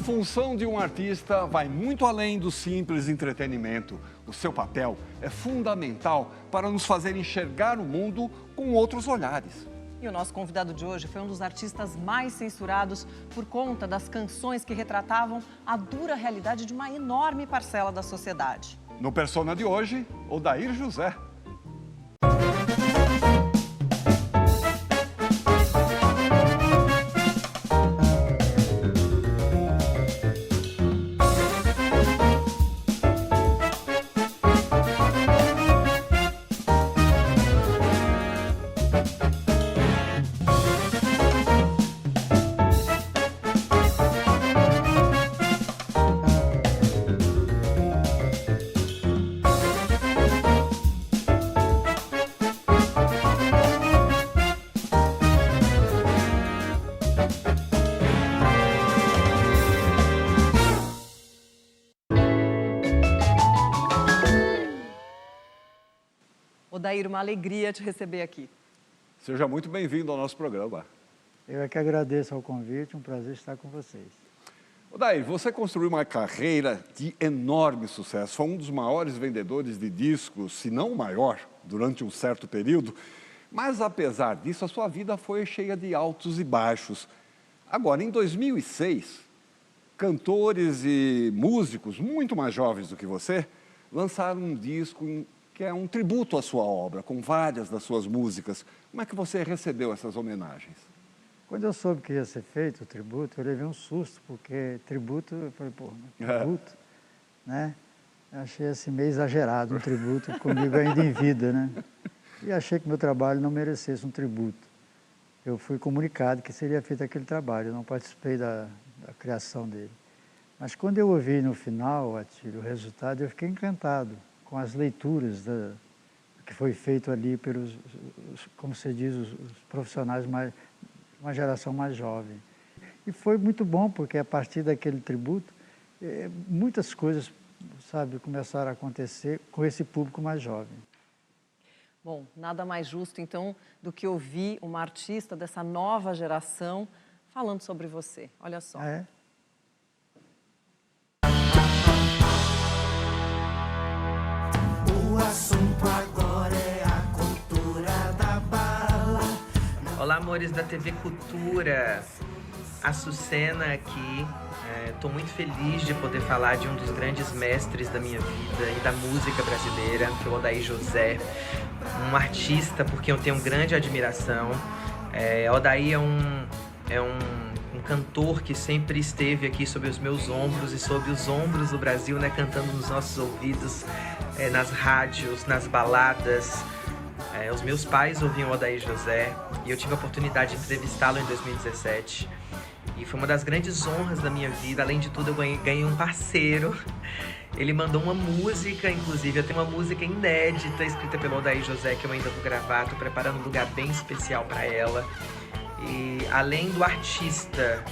função de um artista vai muito além do simples entretenimento. O seu papel é fundamental para nos fazer enxergar o mundo com outros olhares. E o nosso convidado de hoje foi um dos artistas mais censurados por conta das canções que retratavam a dura realidade de uma enorme parcela da sociedade. No Persona de hoje, Odair José. Odair, uma alegria te receber aqui. Seja muito bem-vindo ao nosso programa. Eu é que agradeço ao convite, um prazer estar com vocês. Odair, você construiu uma carreira de enorme sucesso. Foi um dos maiores vendedores de discos, se não o maior, durante um certo período. Mas, apesar disso, a sua vida foi cheia de altos e baixos. Agora, em 2006, cantores e músicos muito mais jovens do que você lançaram um disco que é um tributo à sua obra, com várias das suas músicas. Como é que você recebeu essas homenagens? Quando eu soube que ia ser feito o tributo, eu levei um susto, porque tributo, eu falei, pô, tributo, né? Eu achei assim meio exagerado um tributo comigo ainda em vida, né? E achei que meu trabalho não merecesse um tributo. Eu fui comunicado que seria feito aquele trabalho, eu não participei da criação dele. Mas quando eu ouvi no final, Atílio, o resultado, eu fiquei encantado com as leituras que foi feito ali pelos, como se diz, os profissionais mais, uma geração mais jovem. E foi muito bom, porque a partir daquele tributo, muitas coisas, sabe, começaram a acontecer com esse público mais jovem. Bom, nada mais justo, então, do que ouvir uma artista dessa nova geração falando sobre você. Olha só. É? O assunto agora é a cultura da bala. Olá, amores da TV Cultura. A Sucena aqui. Estou muito feliz de poder falar de um dos grandes mestres da minha vida e da música brasileira, que é o Odair José. Um artista por quem eu tenho grande admiração. Odair é um cantor que sempre esteve aqui sobre os meus ombros e sobre os ombros do Brasil, né, cantando nos nossos ouvidos, nas rádios, nas baladas. Os meus pais ouviam Odair José e eu tive a oportunidade de entrevistá-lo em 2017. E foi uma das grandes honras da minha vida. Além de tudo, eu ganhei um parceiro. Ele mandou uma música, inclusive, eu tenho uma música inédita escrita pelo Odair José que eu ainda vou gravar. Estou preparando um lugar bem especial para ela. E além do artista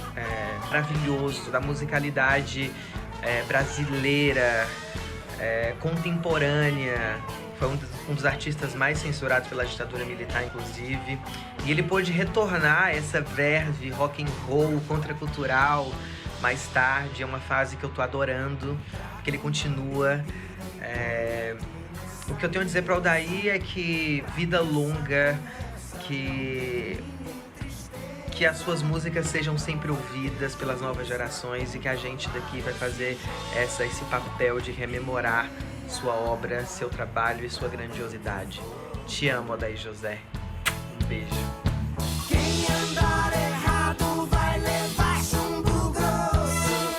maravilhoso, da musicalidade brasileira, contemporânea, foi um dos artistas mais censurados pela ditadura militar, inclusive. E ele pôde retornar essa verve rock and roll, contracultural, mais tarde. É uma fase que eu tô adorando, porque ele continua. O que eu tenho a dizer para o Odair é que vida longa, que as suas músicas sejam sempre ouvidas pelas novas gerações e que a gente daqui vai fazer esse papel de rememorar sua obra, seu trabalho e sua grandiosidade. Te amo, Odair José. Um beijo. Quem andar errado vai levar chumbo grosso.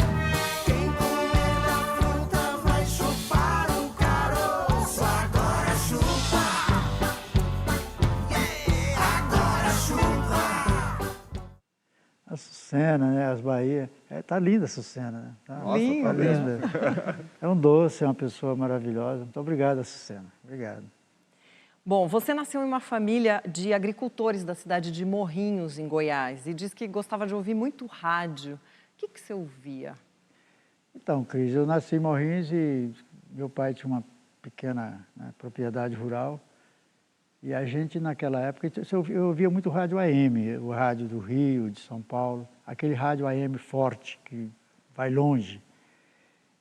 Quem comer da fruta vai chupar o caroço. Agora chupa. Agora chupa. A Sucena, né, as Bahia, tá linda a Sucena, né? Nossa, Tá linda. É um doce, é uma pessoa maravilhosa. Muito obrigado, Sucena. Obrigado. Bom, você nasceu em uma família de agricultores da cidade de Morrinhos, em Goiás, e diz que gostava de ouvir muito rádio. O que você ouvia? Então, Cris, eu nasci em Morrinhos e meu pai tinha uma pequena, né, propriedade rural. E a gente, naquela época, eu ouvia muito rádio AM, o rádio do Rio, de São Paulo, aquele rádio AM forte, que vai longe.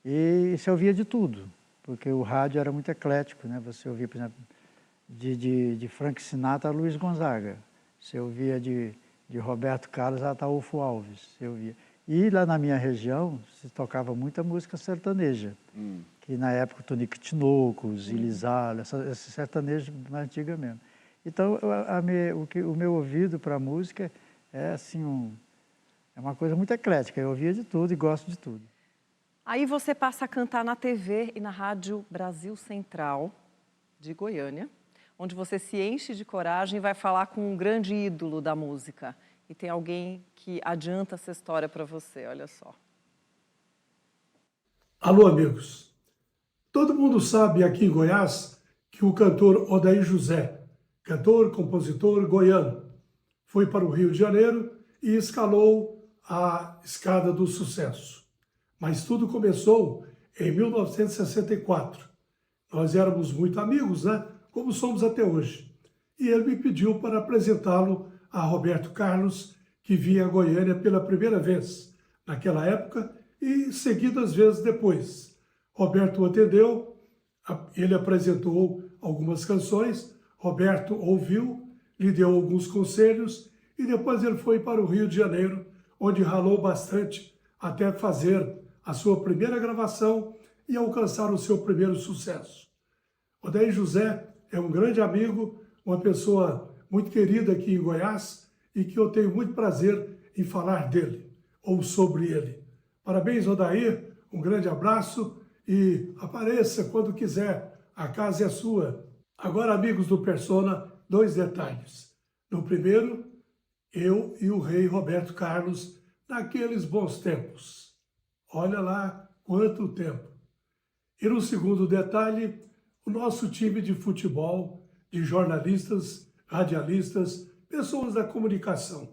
E você ouvia de tudo, porque o rádio era muito eclético, né? Você ouvia, por exemplo, de Frank Sinatra a Luiz Gonzaga. Você ouvia de Roberto Carlos a Ataúfo Alves. Você ouvia. E lá na minha região se tocava muita música sertaneja, que na época o Tonico Tinoco, Zilizala, esse sertanejo mais antiga mesmo. Então o meu ouvido para a música é assim é uma coisa muito eclética. Eu ouvia de tudo e gosto de tudo. Aí você passa a cantar na TV e na Rádio Brasil Central de Goiânia, onde você se enche de coragem e vai falar com um grande ídolo da música. E tem alguém que adianta essa história para você, olha só. Alô, amigos. Todo mundo sabe aqui em Goiás que o cantor Odair José, cantor, compositor goiano, foi para o Rio de Janeiro e escalou a escada do sucesso. Mas tudo começou em 1964. Nós éramos muito amigos, né? Como somos até hoje. E ele me pediu para apresentá-lo a Roberto Carlos, que vinha a Goiânia pela primeira vez naquela época e seguidas vezes depois. Roberto o atendeu, ele apresentou algumas canções, Roberto ouviu, lhe deu alguns conselhos e depois ele foi para o Rio de Janeiro, onde ralou bastante até fazer a sua primeira gravação e alcançar o seu primeiro sucesso. Odair José é um grande amigo, uma pessoa muito querida aqui em Goiás e que eu tenho muito prazer em falar dele ou sobre ele. Parabéns, Odair, um grande abraço e apareça quando quiser, a casa é sua. Agora, amigos do Persona, 2 detalhes. No primeiro, eu e o rei Roberto Carlos naqueles bons tempos. Olha lá quanto tempo. E no segundo detalhe, o nosso time de futebol, de jornalistas, radialistas, pessoas da comunicação.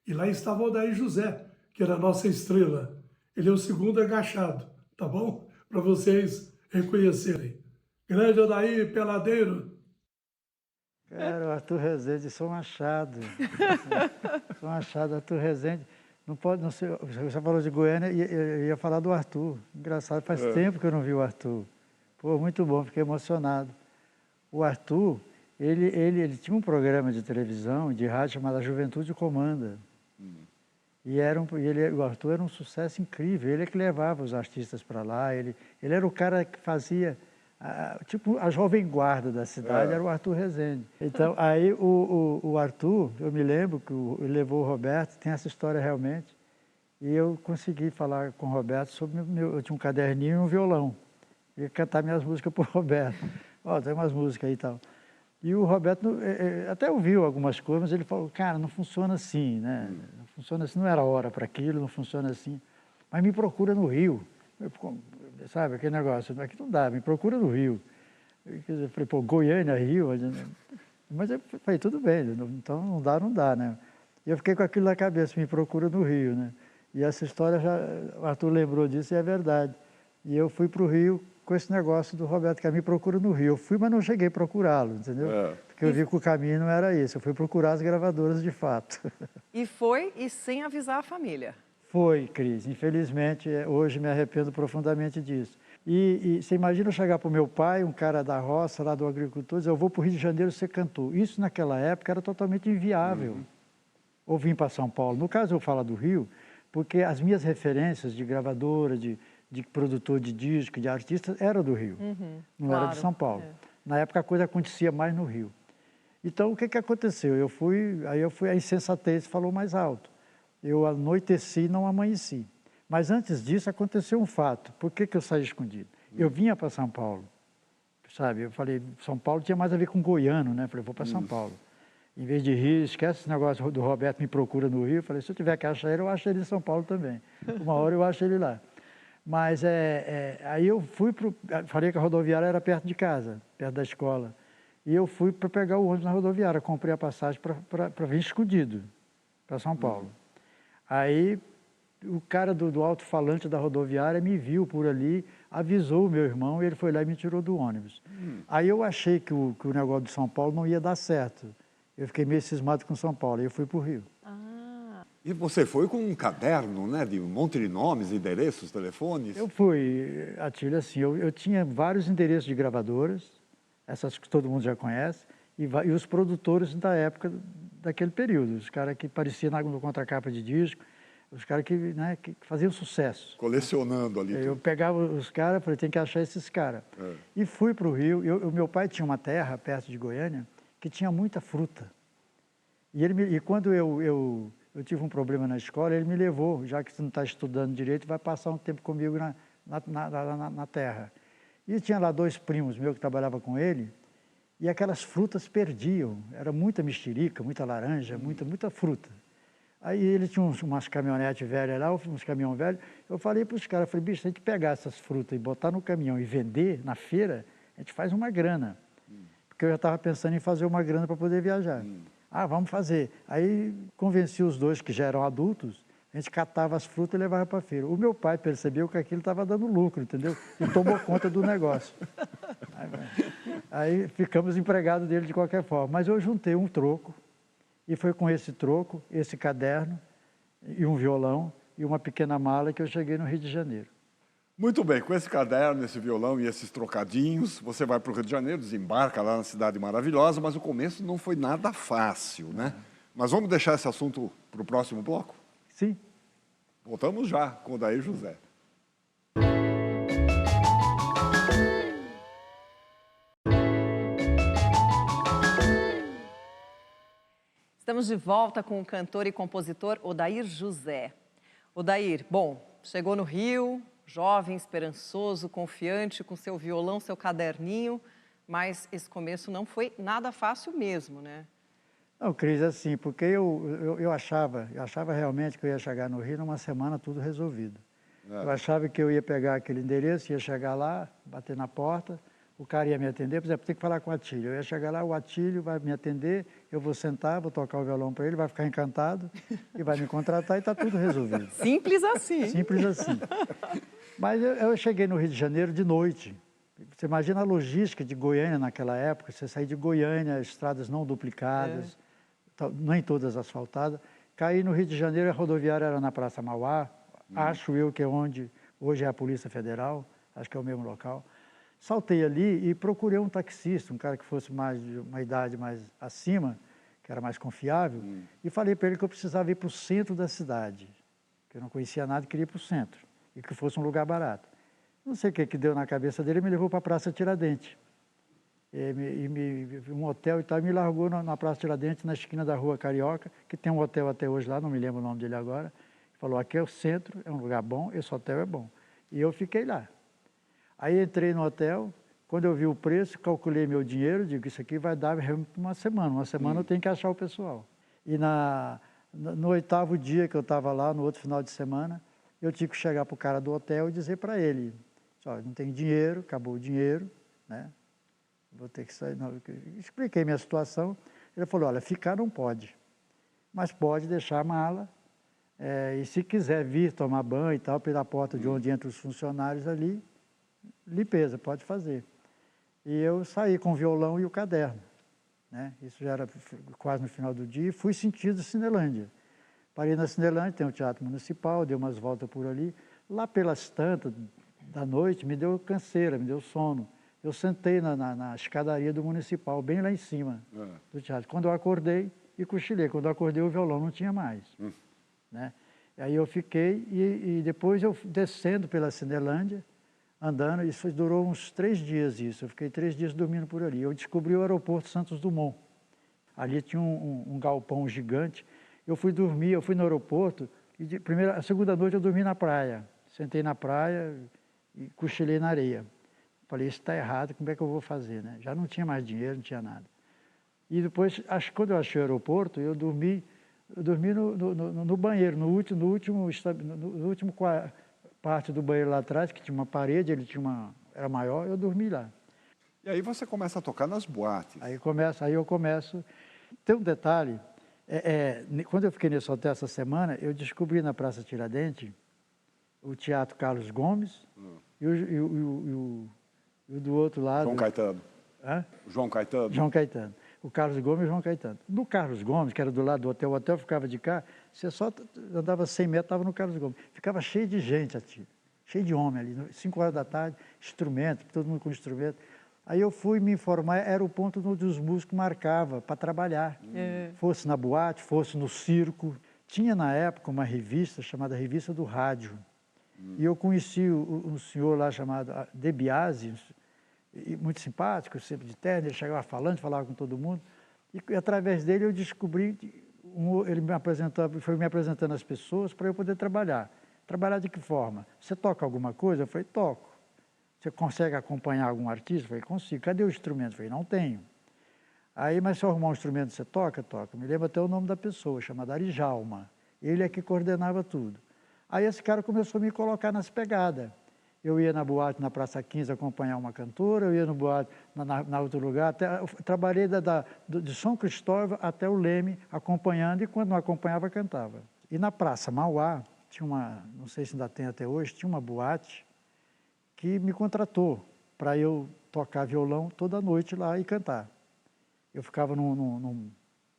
E lá estava o Odair José, que era a nossa estrela. Ele é o segundo agachado, tá bom? Para vocês reconhecerem. Grande Odair, peladeiro. Cara, o Arthur Rezende, sou um achado. Sou um achado, Arthur Rezende. Não pode, não sei, você falou de Goiânia e eu ia falar do Arthur. Engraçado, faz tempo que eu não vi o Arthur. Pô, muito bom, fiquei emocionado. O Arthur, ele tinha um programa de televisão, de rádio chamado Juventude Comanda. E o Arthur era um sucesso incrível. Ele é que levava os artistas para lá. Ele era o cara que fazia, tipo, a jovem guarda da cidade, era o Arthur Rezende. Então, aí o Arthur, eu me lembro que ele levou o Roberto, tem essa história realmente, e eu consegui falar com o Roberto sobre eu tinha um caderninho e um violão. Eu ia cantar minhas músicas para o Roberto. Ó, tem umas músicas aí e tal. E o Roberto até ouviu algumas coisas, mas ele falou, cara, não funciona assim, né? Não funciona assim, não era hora para aquilo, não funciona assim. Mas me procura no Rio. Sabe, aquele negócio, aqui não dá, me procura no Rio. Eu falei, pô, Goiânia, Rio. Mas eu falei, tudo bem, então não dá, né? E eu fiquei com aquilo na cabeça, me procura no Rio, né? E essa história, o Arthur lembrou disso e é verdade. E eu fui para o Rio com esse negócio do Roberto, que me procura no Rio. Eu fui, mas não cheguei a procurá-lo, entendeu? Porque eu vi que o caminho não era isso. Eu fui procurar as gravadoras de fato. E foi, e sem avisar a família. Foi, Cris. Infelizmente, hoje me arrependo profundamente disso. E você imagina eu chegar para o meu pai, um cara da roça, lá do agricultor, dizer, eu vou para o Rio de Janeiro ser cantor. Isso, naquela época, era totalmente inviável. Ou vim para São Paulo. No caso, eu falo do Rio, porque as minhas referências de gravadora, de produtor de disco, de artista, era do Rio, não era de São Paulo. Na época a coisa acontecia mais no Rio. Então o que aconteceu? Aí a insensatez falou mais alto. Eu anoiteci e não amanheci. Mas antes disso aconteceu um fato. Por que eu saí escondido? Eu vinha para São Paulo, sabe? Eu falei, São Paulo tinha mais a ver com goiano, né? Eu falei, vou para São Paulo. Em vez de Rio, esquece esse negócio do Roberto me procura no Rio. Eu falei, se eu tiver que achar ele, eu acho ele em São Paulo também. Uma hora eu acho ele lá. Mas aí eu fui falei que a rodoviária era perto de casa, perto da escola. E eu fui para pegar o ônibus na rodoviária, comprei a passagem para vir escondido, para São Paulo. Aí o cara do alto-falante da rodoviária me viu por ali, avisou o meu irmão e ele foi lá e me tirou do ônibus. Aí eu achei que o negócio de São Paulo não ia dar certo. Eu fiquei meio cismado com São Paulo e eu fui para o Rio. E você foi com um caderno, né, de um monte de nomes, endereços, telefones? Eu fui, Atílio, assim, eu tinha vários endereços de gravadoras, essas que todo mundo já conhece, e os produtores da época, daquele período, os caras que apareciam no contracapa de disco, os caras que, né, que faziam sucesso. Colecionando ali Eu tudo. pegava os caras, falei, tem que achar esses caras. E fui para o Rio. Meu pai tinha uma terra perto de Goiânia que tinha muita fruta. E quando eu tive um problema na escola, ele me levou, já que você não está estudando direito, vai passar um tempo comigo na terra. E tinha lá 2 primos meus que trabalhavam com ele, e aquelas frutas perdiam. Era muita mexerica, muita laranja, muita fruta. Aí ele tinha umas caminhonetes velhas lá, uns caminhões velhos. Eu falei para os caras, falei, bicho, se a gente pegar essas frutas e botar no caminhão e vender na feira, a gente faz uma grana. Porque eu já estava pensando em fazer uma grana para poder viajar. Ah, vamos fazer. Aí convenci os 2 que já eram adultos, a gente catava as frutas e levava para a feira. O meu pai percebeu que aquilo estava dando lucro, entendeu? E tomou conta do negócio. Aí ficamos empregados dele de qualquer forma. Mas eu juntei um troco, e foi com esse troco, esse caderno, e um violão, e uma pequena mala que eu cheguei no Rio de Janeiro. Muito bem, com esse caderno, esse violão e esses trocadinhos, você vai para o Rio de Janeiro, desembarca lá na cidade maravilhosa, mas o começo não foi nada fácil, né? Mas vamos deixar esse assunto para o próximo bloco? Sim. Voltamos já com o Odair José. Estamos de volta com o cantor e compositor Odair José. Odair, bom, chegou no Rio, jovem, esperançoso, confiante, com seu violão, seu caderninho, mas esse começo não foi nada fácil mesmo, né? Não, Cris, assim, porque eu achava realmente que eu ia chegar no Rio numa semana tudo resolvido. Eu achava que eu ia pegar aquele endereço, ia chegar lá, bater na porta, o cara ia me atender, por exemplo, tem que falar com o Atílio. Eu ia chegar lá, o Atílio vai me atender, eu vou sentar, vou tocar o violão para ele, vai ficar encantado e vai me contratar e está tudo resolvido. Simples assim. Simples assim. Mas eu cheguei no Rio de Janeiro de noite. Você imagina a logística de Goiânia naquela época, você sair de Goiânia, estradas não duplicadas, nem todas asfaltadas. Caí no Rio de Janeiro, a rodoviária era na Praça Mauá, acho eu que é onde hoje é a Polícia Federal, acho que é o mesmo local. Saltei ali e procurei um taxista, um cara que fosse mais de uma idade mais acima, que era mais confiável, e falei para ele que eu precisava ir para o centro da cidade, que eu não conhecia nada e queria ir para o centro, e que fosse um lugar barato. Não sei o que deu na cabeça dele, me levou para a Praça Tiradentes. Um hotel e tal, e me largou na Praça Tiradentes, na esquina da Rua Carioca, que tem um hotel até hoje lá, não me lembro o nome dele agora. Falou, aqui é o centro, é um lugar bom, esse hotel é bom. E eu fiquei lá. Aí entrei no hotel, quando eu vi o preço, calculei meu dinheiro, digo, isso aqui vai dar uma semana eu tenho que achar o pessoal. E no 8º dia que eu estava lá, no outro final de semana, eu tive que chegar para o cara do hotel e dizer para ele, não tem dinheiro, acabou o dinheiro, né? Vou ter que sair. Não, expliquei minha situação, ele falou, olha, ficar não pode, mas pode deixar a mala, e se quiser vir tomar banho e tal, pela porta de onde entram os funcionários ali, limpeza, pode fazer. E eu saí com o violão e o caderno, né? Isso já era quase no final do dia, e fui sentido Cinelândia. Parei na Cinelândia, tem o Teatro Municipal, dei umas voltas por ali. Lá pelas tantas da noite, me deu canseira, me deu sono. Eu sentei na escadaria do Municipal, bem lá em cima do teatro. Quando eu acordei, e cochilei. Quando eu acordei, o violão não tinha mais. Né? E aí eu fiquei, e depois eu descendo pela Cinelândia, andando, isso durou uns 3 dias isso. Eu fiquei 3 dias dormindo por ali. Eu descobri o aeroporto Santos Dumont. Ali tinha um galpão gigante. Eu fui dormir, eu fui no aeroporto, e a segunda noite eu dormi na praia. Sentei na praia e cochilei na areia. Falei, isso está errado, como é que eu vou fazer, né? Já não tinha mais dinheiro, não tinha nada. E depois, quando eu achei o aeroporto, eu dormi no banheiro, no último parte do banheiro lá atrás, que tinha uma parede, era maior, eu dormi lá. E aí você começa a tocar nas boates. Aí eu começo. Tem um detalhe, quando eu fiquei nesse hotel essa semana, eu descobri na Praça Tiradentes o Teatro Carlos Gomes e o do outro lado... João Caetano. Hã? João Caetano. João Caetano. o Carlos Gomes e o João Caetano. No Carlos Gomes, que era do lado do hotel, o hotel ficava de cá, você só andava 100 metros, estava no Carlos Gomes. Ficava cheio de gente aqui, cheio de homem ali, 5 horas da tarde, instrumento, todo mundo com instrumento. Aí eu fui me informar, era o ponto onde os músicos marcavam para trabalhar. Fosse na boate, fosse no circo. Tinha na época uma revista chamada Revista do Rádio. E eu conheci um senhor lá chamado De Biasi, muito simpático, sempre de terno, ele chegava falando, falava com todo mundo. E através dele eu descobri, ele me apresentava, foi me apresentando as pessoas para eu poder trabalhar. Trabalhar de que forma? Você toca alguma coisa? Eu falei, toco. Você consegue acompanhar algum artista? Eu falei, consigo. Cadê o instrumento? Eu falei, não tenho. Aí, mas se eu arrumar um instrumento, você toca? Toca. Me lembro até o nome da pessoa, chamada Arijalma. Ele é que coordenava tudo. Aí esse cara começou a me colocar nas pegadas. Eu ia na boate, na Praça 15, acompanhar uma cantora, eu ia no boate, na outro lugar. Eu trabalhei de São Cristóvão até o Leme, acompanhando, e quando não acompanhava, cantava. E na Praça Mauá, tinha uma, não sei se ainda tem até hoje, tinha uma boate que me contratou para eu tocar violão toda noite lá e cantar. Eu ficava num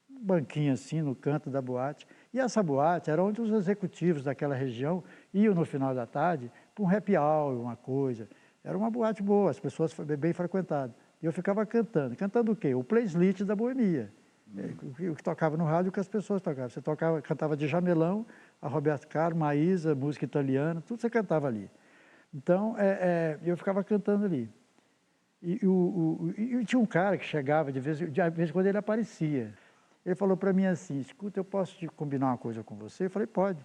banquinho assim, no canto da boate. E essa boate era onde os executivos daquela região iam no final da tarde para um happy hour, uma coisa. Era uma boate boa, as pessoas bem frequentadas. E eu ficava cantando. Cantando o quê? O playlist da boemia. O que tocava no rádio, o que as pessoas tocavam. Você cantava de Jamelão, a Roberto Carlos, Maísa, música italiana, tudo você cantava ali. Então, eu ficava cantando ali. E tinha um cara que chegava, de vez em quando ele aparecia. Ele falou para mim assim, escuta, eu posso te combinar uma coisa com você? Eu falei, pode.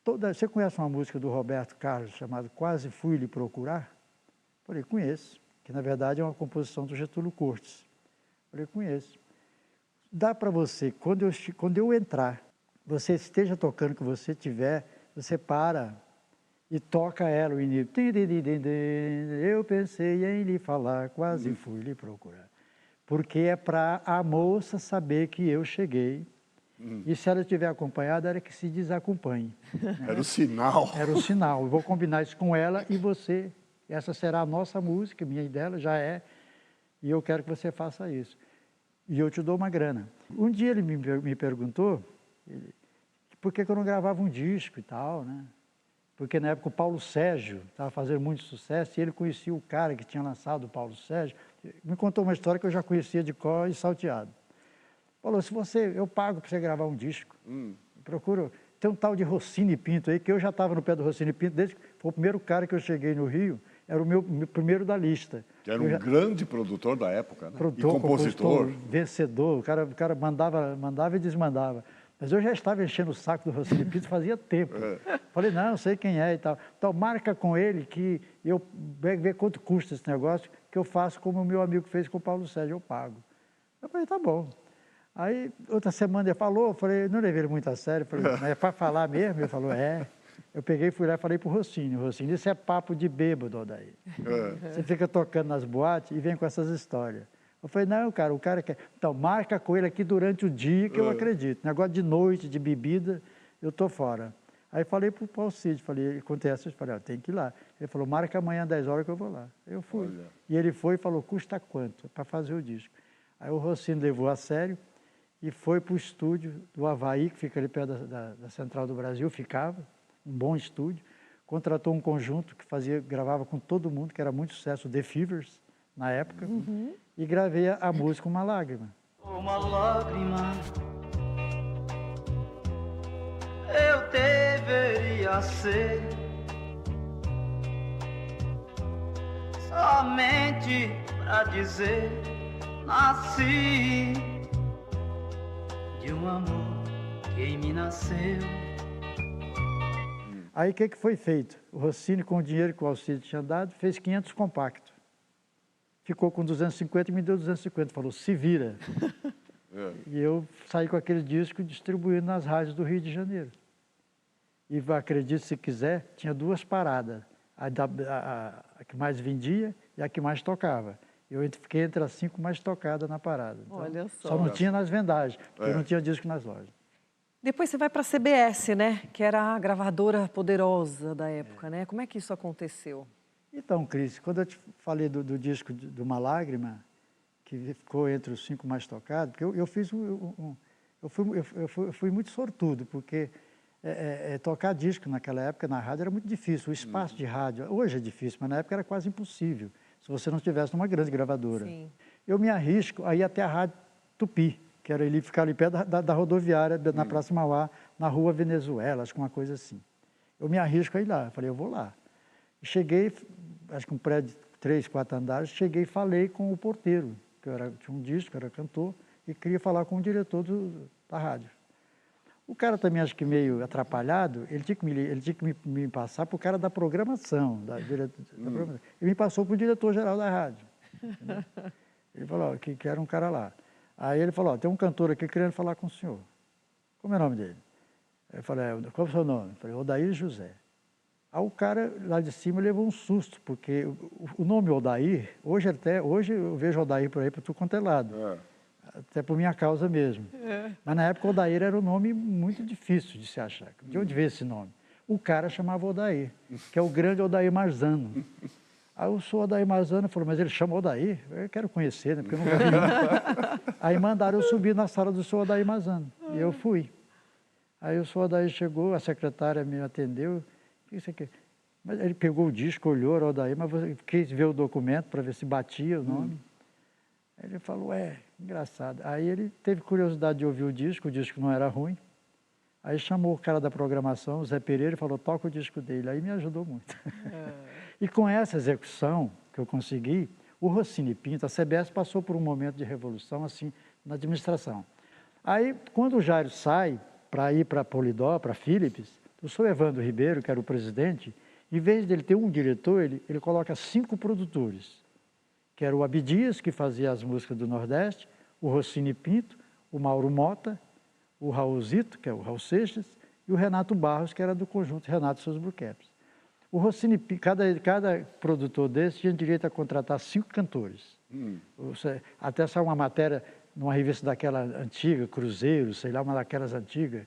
Você conhece uma música do Roberto Carlos chamada Quase Fui Lhe Procurar? Eu falei, conheço, que na verdade é uma composição do Getúlio Cortes. Eu falei, conheço. Dá para você, quando eu entrar, você esteja tocando, que você tiver, você para e toca ela, o início. Eu pensei em lhe falar, quase fui lhe procurar. Porque é para a moça saber que eu cheguei. E se ela estiver acompanhada, era que se desacompanhe. Era o sinal. Era o sinal. Eu vou combinar isso com ela e você. Essa será a nossa música, minha e dela, já é. E eu quero que você faça isso. E eu te dou uma grana. Um dia ele me perguntou por que eu não gravava um disco e tal, né? Porque na época o Paulo Sérgio estava fazendo muito sucesso e ele conhecia o cara que tinha lançado o Paulo Sérgio. Me contou uma história que eu já conhecia de cor e salteado. Falou, eu pago para você gravar um disco. Procuro. Tem um tal de Rossini Pinto aí, que eu já estava no pé do Rossini Pinto, desde que foi o primeiro cara que eu cheguei no Rio, era o meu primeiro da lista. Que era um grande produtor da época, né? Produtor, e compositor. Vencedor, o cara mandava e desmandava. Mas eu já estava enchendo o saco do Rossini Pinto fazia tempo. Falei, não, sei quem é e tal. Então, marca com ele que eu ver quanto custa esse negócio, que eu faço como o meu amigo fez com o Paulo Sérgio, eu pago. Eu falei, tá bom. Aí, outra semana ele falou, eu falei, não levei ele muito a sério, falei, mas é para falar mesmo? Ele falou, é. Eu peguei, fui lá e falei para o Rossini, isso é papo de bêbado, Odair. Você fica tocando nas boates e vem com essas histórias. Eu falei, não, cara, o cara quer... Então, marca com ele aqui durante o dia que eu acredito. Negócio de noite, de bebida, eu estou fora. Aí falei para o Paulo Cid, falei, acontece, eu falei, tem que ir lá. Ele falou, marca amanhã às 10 horas que eu vou lá. Eu fui. Olha. E ele foi e falou, custa quanto para fazer o disco? Aí o Rossini levou a sério e foi para o estúdio do Havaí, que fica ali perto da Central do Brasil, ficava, um bom estúdio. Contratou um conjunto que gravava com todo mundo, que era muito sucesso, The Fevers, na época. E gravei a música Uma Lágrima. Uma lágrima eu deveria ser somente pra dizer nasci de um amor que em mim nasceu. Aí o que foi feito? O Rossini, com o dinheiro que o Alcide tinha dado, fez 500 compactos. Ficou com 250 e me deu 250. Falou, se vira. E eu saí com aquele disco distribuindo nas rádios do Rio de Janeiro. E acredite se quiser, tinha 2 paradas. A que mais vendia e a que mais tocava. Eu fiquei entre as 5 mais tocadas na parada. Então, olha só. Só não tinha nas vendagens, porque não tinha disco nas lojas. Depois você vai para a CBS, né? Que era a gravadora poderosa da época, né? Como é que isso aconteceu? Então, Cris, quando eu te falei do disco de Uma Lágrima, que ficou entre os 5 mais tocados, porque eu fui muito sortudo, porque tocar disco naquela época na rádio era muito difícil. O espaço de rádio, hoje é difícil, mas na época era quase impossível, se você não estivesse numa grande gravadora. Sim. Eu me arrisco a ir até a Rádio Tupi, que era ele ficar ali perto da rodoviária, na Praça Mauá, na Rua Venezuela, acho que uma coisa assim. Eu me arrisco a ir lá. Eu falei, eu vou lá. Cheguei, acho que um prédio de 3, 4 andares, cheguei e falei com o porteiro, que tinha um disco, era cantor, e queria falar com o diretor da rádio. O cara também, acho que meio atrapalhado, ele tinha que me passar para o cara da programação, ele me passou para o diretor-geral da rádio. Entendeu? Ele falou que era um cara lá. Aí ele falou, tem um cantor aqui querendo falar com o senhor. Como é o nome dele? Eu falei, qual é o seu nome? Eu falei, Odair José. Aí o cara lá de cima levou um susto, porque o nome Odair, hoje eu vejo Odair por aí para tudo quanto é lado. Até por minha causa mesmo. Mas na época Odair era um nome muito difícil de se achar. De onde veio esse nome? O cara chamava Odair, que é o grande Odair Marzano. Aí eu sou Odair Marzano, falou, mas ele chama Odair? Eu quero conhecer, né? Porque eu nunca vi um. Aí mandaram eu subir na sala do senhor Odair Marzano. E eu fui. Aí o senhor Odair chegou, a secretária me atendeu. O que isso aqui? Mas ele pegou o disco, olhou, era Odair, mas quis ver o documento para ver se batia o nome. Aí ele falou, engraçado. Aí ele teve curiosidade de ouvir o disco não era ruim. Aí chamou o cara da programação, o Zé Pereira, e falou, toca o disco dele. Aí me ajudou muito. E com essa execução que eu consegui, o Rossini Pinto, a CBS passou por um momento de revolução, assim, na administração. Aí, quando o Jairo sai para ir para a Polydor, para a Philips, o senhor Evandro Ribeiro, que era o presidente, em vez dele ter um diretor, ele coloca 5 produtores, que era o Abdias, que fazia as músicas do Nordeste, o Rossini Pinto, o Mauro Mota, o Raulzito, que é o Raul Seixas, e o Renato Barros, que era do conjunto Renato e seus Bruqueps. O Rossini, cada produtor desse tinha direito a contratar 5 cantores. Até saiu uma matéria numa revista daquela antiga, Cruzeiro, sei lá, uma daquelas antigas,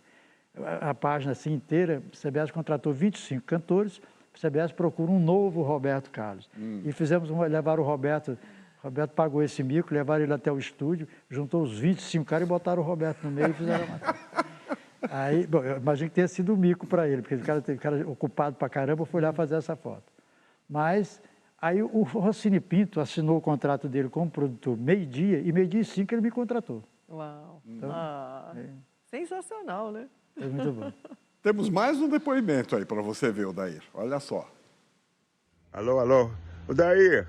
a página assim inteira, a CBS contratou 25 cantores, a CBS procura um novo Roberto Carlos. E levaram o Roberto pagou esse mico, levaram ele até o estúdio, juntou os 25 caras e botaram o Roberto no meio e fizeram a matéria. Aí, bom, eu imagino que tenha sido um mico para ele, porque o cara ocupado para caramba foi lá fazer essa foto. Mas aí o Rossini Pinto assinou o contrato dele como produtor meio-dia, e meio-dia e 5 ele me contratou. Uau! Então, sensacional, né? Foi muito bom. Temos mais um depoimento aí para você ver, Odair. Olha só. Alô. Odair,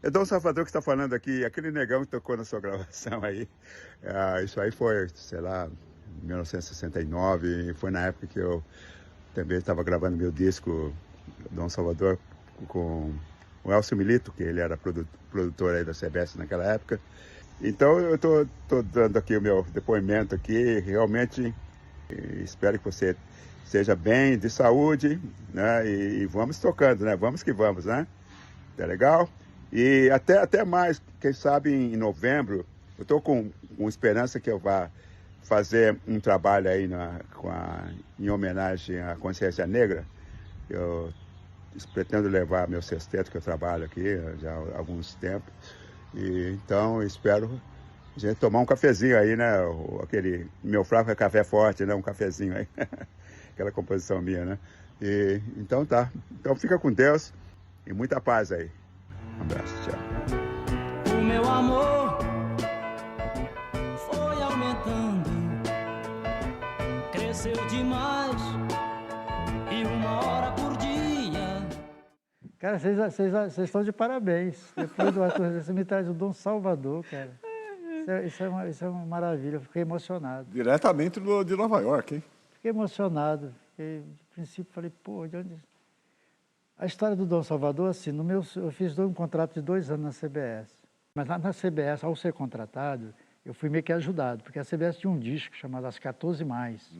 é Dom Salvador que está falando aqui, aquele negão que tocou na sua gravação aí. Isso aí foi, sei lá, 1969, foi na época que eu também estava gravando meu disco Dom Salvador com o Elcio Milito, que ele era produtor aí da CBS naquela época. Então eu tô dando aqui o meu depoimento aqui, realmente espero que você esteja bem, de saúde, né? E vamos tocando, né? Vamos que vamos, né? Tá legal? E até mais, quem sabe em novembro, eu estou com esperança que eu vá fazer um trabalho aí em homenagem à consciência negra. Eu pretendo levar meu sexteto, que eu trabalho aqui já há alguns tempos. E, então, espero a gente tomar um cafezinho aí, né? Aquele meu fraco é café forte, né? Um cafezinho aí. Aquela composição minha, né? E, então tá. Então fica com Deus e muita paz aí. Um abraço, tchau. O meu amor foi aumentando, cresceu demais, e 1 hora por dia. Cara, vocês estão de parabéns. Depois do Arthur, você me traz o Dom Salvador, cara. Isso é uma maravilha, eu fiquei emocionado. Diretamente de Nova York, hein? Fiquei emocionado. De princípio, falei, pô, de onde... A história do Dom Salvador, assim, eu fiz um contrato de 2 anos na CBS. Mas lá na CBS, ao ser contratado, eu fui meio que ajudado, porque a CBS tinha um disco chamado As 14 Mais,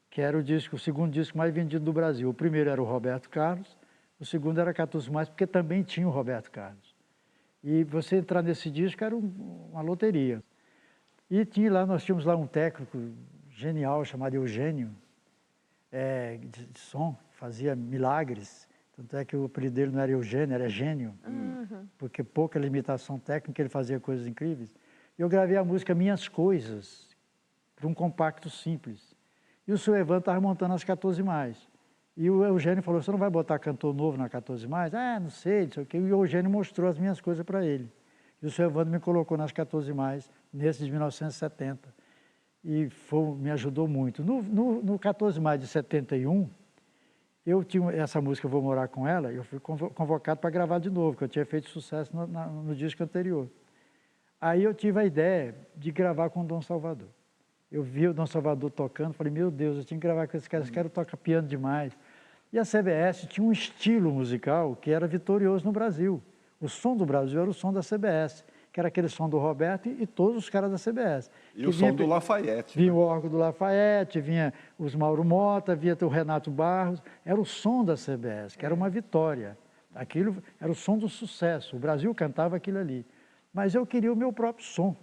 que era o segundo disco mais vendido do Brasil. O primeiro era o Roberto Carlos, o segundo era 14 Mais, porque também tinha o Roberto Carlos. E você entrar nesse disco era uma loteria. E nós tínhamos lá um técnico genial chamado Eugênio, de som, fazia milagres. Tanto é que o apelido dele não era Eugênio, era Gênio. porque pouca limitação técnica, ele fazia coisas incríveis. Eu gravei a música Minhas Coisas, para um compacto simples. E o seu Evandro estava montando as 14 mais. E o Eugênio falou, você não vai botar cantor novo na 14 mais? Ah, não sei o quê. E o Eugênio mostrou as minhas coisas para ele. E o seu Evandro me colocou nas 14 mais, nesse de 1970. E me ajudou muito. No 14 mais de 71, eu tinha essa música, Eu Vou Morar Com Ela, eu fui convocado para gravar de novo, porque eu tinha feito sucesso no disco anterior. Aí eu tive a ideia de gravar com o Dom Salvador. Eu vi o Dom Salvador tocando, falei, meu Deus, eu tinha que gravar com esse cara toca piano demais. E a CBS tinha um estilo musical que era vitorioso no Brasil. O som do Brasil era o som da CBS, que era aquele som do Roberto e todos os caras da CBS. E o som do Lafayette. Vinha o órgão do Lafayette, vinha os Mauro Mota, vinha o Renato Barros. Era o som da CBS, que era uma vitória. Aquilo era o som do sucesso. O Brasil cantava aquilo ali. Mas eu queria o meu próprio som.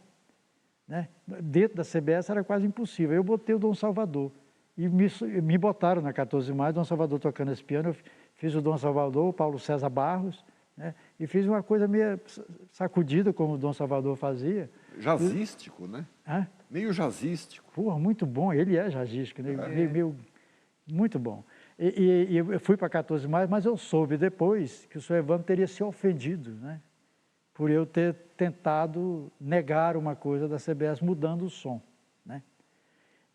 Né? Dentro da CBS era quase impossível. Eu botei o Dom Salvador. E me botaram na 14 mais, Dom Salvador tocando esse piano. Eu fiz o Dom Salvador, o Paulo César Barros, né? E fiz uma coisa meio sacudida, como o Dom Salvador fazia. Jazzístico, né? Hã? Meio jazzístico. Porra, muito bom. Ele é jazzístico, né? Muito bom. E eu fui para 14 mais, mas eu soube depois que o senhor Evandro teria se ofendido, né? Por eu ter tentado negar uma coisa da CBS mudando o som, né?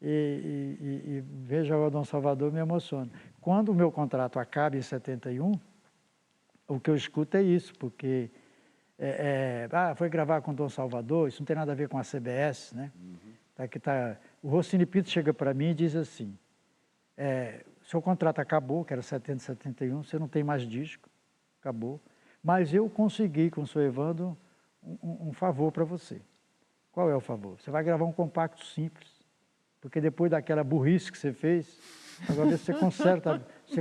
E veja, o Dom Salvador me emociona. Quando o meu contrato acaba em 71, o que eu escuto é isso, porque foi gravar com o Dom Salvador, isso não tem nada a ver com a CBS, né? O Rossini Pinto chega para mim e diz assim, seu contrato acabou, que era 70, 71, você não tem mais disco, acabou. Mas eu consegui, com o seu Evandro, um favor para você. Qual é o favor? Você vai gravar um compacto simples, porque depois daquela burrice que você fez, agora você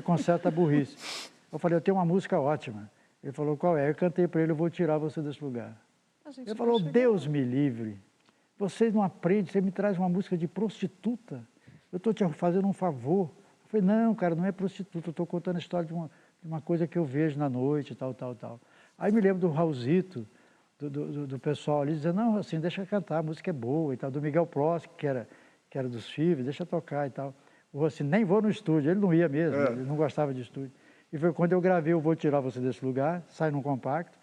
conserta a burrice. Eu falei, eu tenho uma música ótima. Ele falou, qual é? Eu cantei para ele, eu vou tirar você desse lugar. Ele falou, Deus me livre, você não aprende, você me traz uma música de prostituta, eu estou te fazendo um favor. Eu falei, não, cara, não é prostituta, eu estou contando a história de uma coisa que eu vejo na noite, tal. Aí me lembro do Raulzito, do pessoal ali, dizendo, não, assim, deixa cantar, a música é boa e tal, do Miguel Prost, que era dos Fives, deixa tocar e tal. O assim, nem vou no estúdio, ele não ia mesmo, ele não gostava de estúdio. E foi quando eu gravei, eu vou tirar você desse lugar, sai num compacto,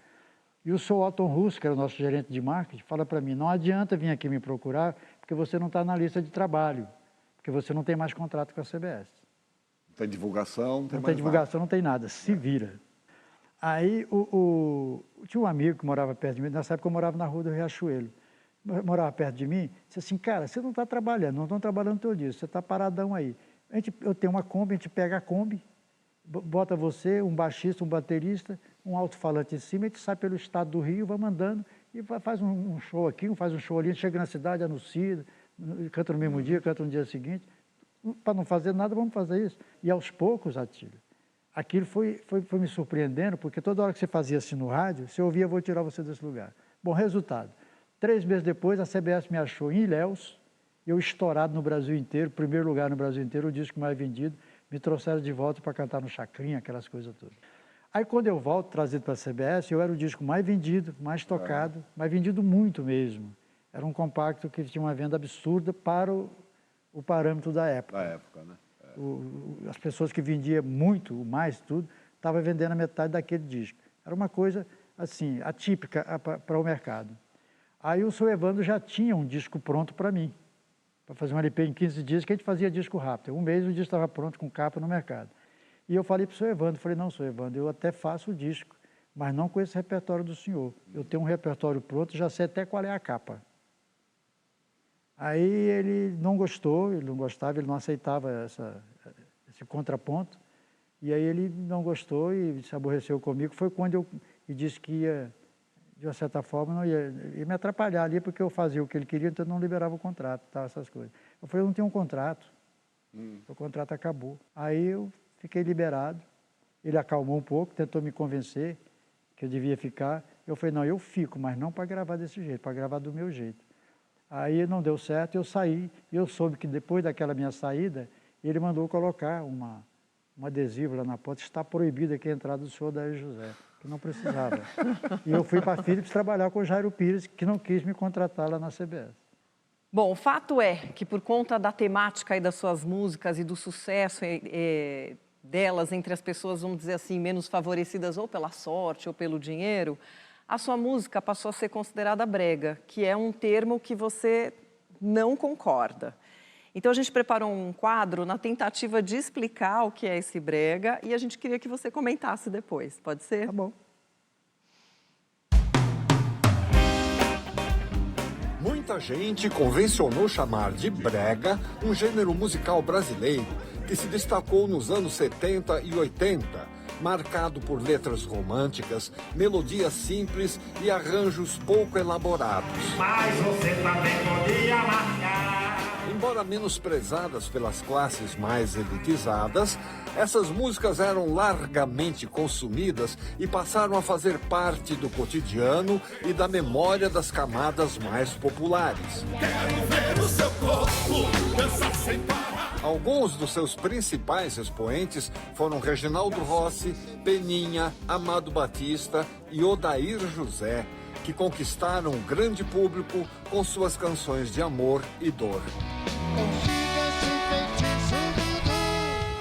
e o seu Otton Russo, que era o nosso gerente de marketing, fala para mim, não adianta vir aqui me procurar, porque você não está na lista de trabalho, porque você não tem mais contrato com a CBS. Não tem divulgação, não tem divulgação, não tem nada, se vira. Aí tinha um amigo que morava perto de mim, nessa época eu morava na rua do Riachuelo, morava perto de mim, disse assim, cara, você não está trabalhando, não estão trabalhando o teu dia, você está paradão aí. Eu tenho uma Kombi, a gente pega a Kombi, bota você, um baixista, um baterista, um alto-falante em cima, a gente sai pelo estado do Rio, vai mandando, e faz um show aqui, faz um show ali, chega na cidade, anuncia, canta no mesmo dia, canta no dia seguinte. Para não fazer nada, vamos fazer isso. E aos poucos, Atílio, aquilo foi me surpreendendo, porque toda hora que você fazia assim no rádio, você ouvia, vou tirar você desse lugar. Bom, resultado, 3 meses depois, a CBS me achou em Ilhéus, eu estourado no Brasil inteiro, primeiro lugar no Brasil inteiro, o disco mais vendido, me trouxeram de volta para cantar no Chacrinha, aquelas coisas todas. Aí quando eu volto, trazido para a CBS, eu era o disco mais vendido, mais tocado, mais vendido muito mesmo. Era um compacto que tinha uma venda absurda para o parâmetro da época. Da época, né? As pessoas que vendiam muito, mais tudo, estavam vendendo a metade daquele disco. Era uma coisa, assim, atípica para o mercado. Aí o seu Evandro já tinha um disco pronto para mim, para fazer um LP em 15 dias, que a gente fazia disco rápido. Um mês o disco estava pronto com capa no mercado. E eu falei para o seu Evandro, falei, não, seu Evandro, eu até faço o disco, mas não com esse repertório do senhor. Eu tenho um repertório pronto, já sei até qual é a capa. Aí ele não gostou, ele não gostava, ele não aceitava esse contraponto. E aí ele não gostou e se aborreceu comigo. Foi quando eu disse que ia, de uma certa forma, não ia me atrapalhar ali, porque eu fazia o que ele queria, então não liberava o contrato, tal, essas coisas. Eu falei, eu não tenho um contrato, o contrato acabou. Aí eu fiquei liberado, ele acalmou um pouco, tentou me convencer que eu devia ficar. Eu falei, não, eu fico, mas não para gravar desse jeito, para gravar do meu jeito. Aí não deu certo, eu saí, e eu soube que depois daquela minha saída, ele mandou colocar um adesivo lá na porta, está proibido aqui a entrada do senhor Odair José. que não precisava. E eu fui para a Philips trabalhar com o Jairo Pires, que não quis me contratar lá na CBS. Bom, o fato é que por conta da temática e das suas músicas e do sucesso delas entre as pessoas, vamos dizer assim, menos favorecidas ou pela sorte ou pelo dinheiro, a sua música passou a ser considerada brega, que é um termo que você não concorda. Então a gente preparou um quadro na tentativa de explicar o que é esse brega e a gente queria que você comentasse depois, pode ser? Tá bom. Muita gente convencionou chamar de brega um gênero musical brasileiro que se destacou nos anos 70 e 80, marcado por letras românticas, melodias simples e arranjos pouco elaborados. Mas você também podia marcar. Embora menosprezadas pelas classes mais elitizadas, essas músicas eram largamente consumidas e passaram a fazer parte do cotidiano e da memória das camadas mais populares. Quero ver o seu corpo dançar sem parar. Alguns dos seus principais expoentes foram Reginaldo Rossi, Peninha, Amado Batista e Odair José, que conquistaram um grande público com suas canções de amor e dor.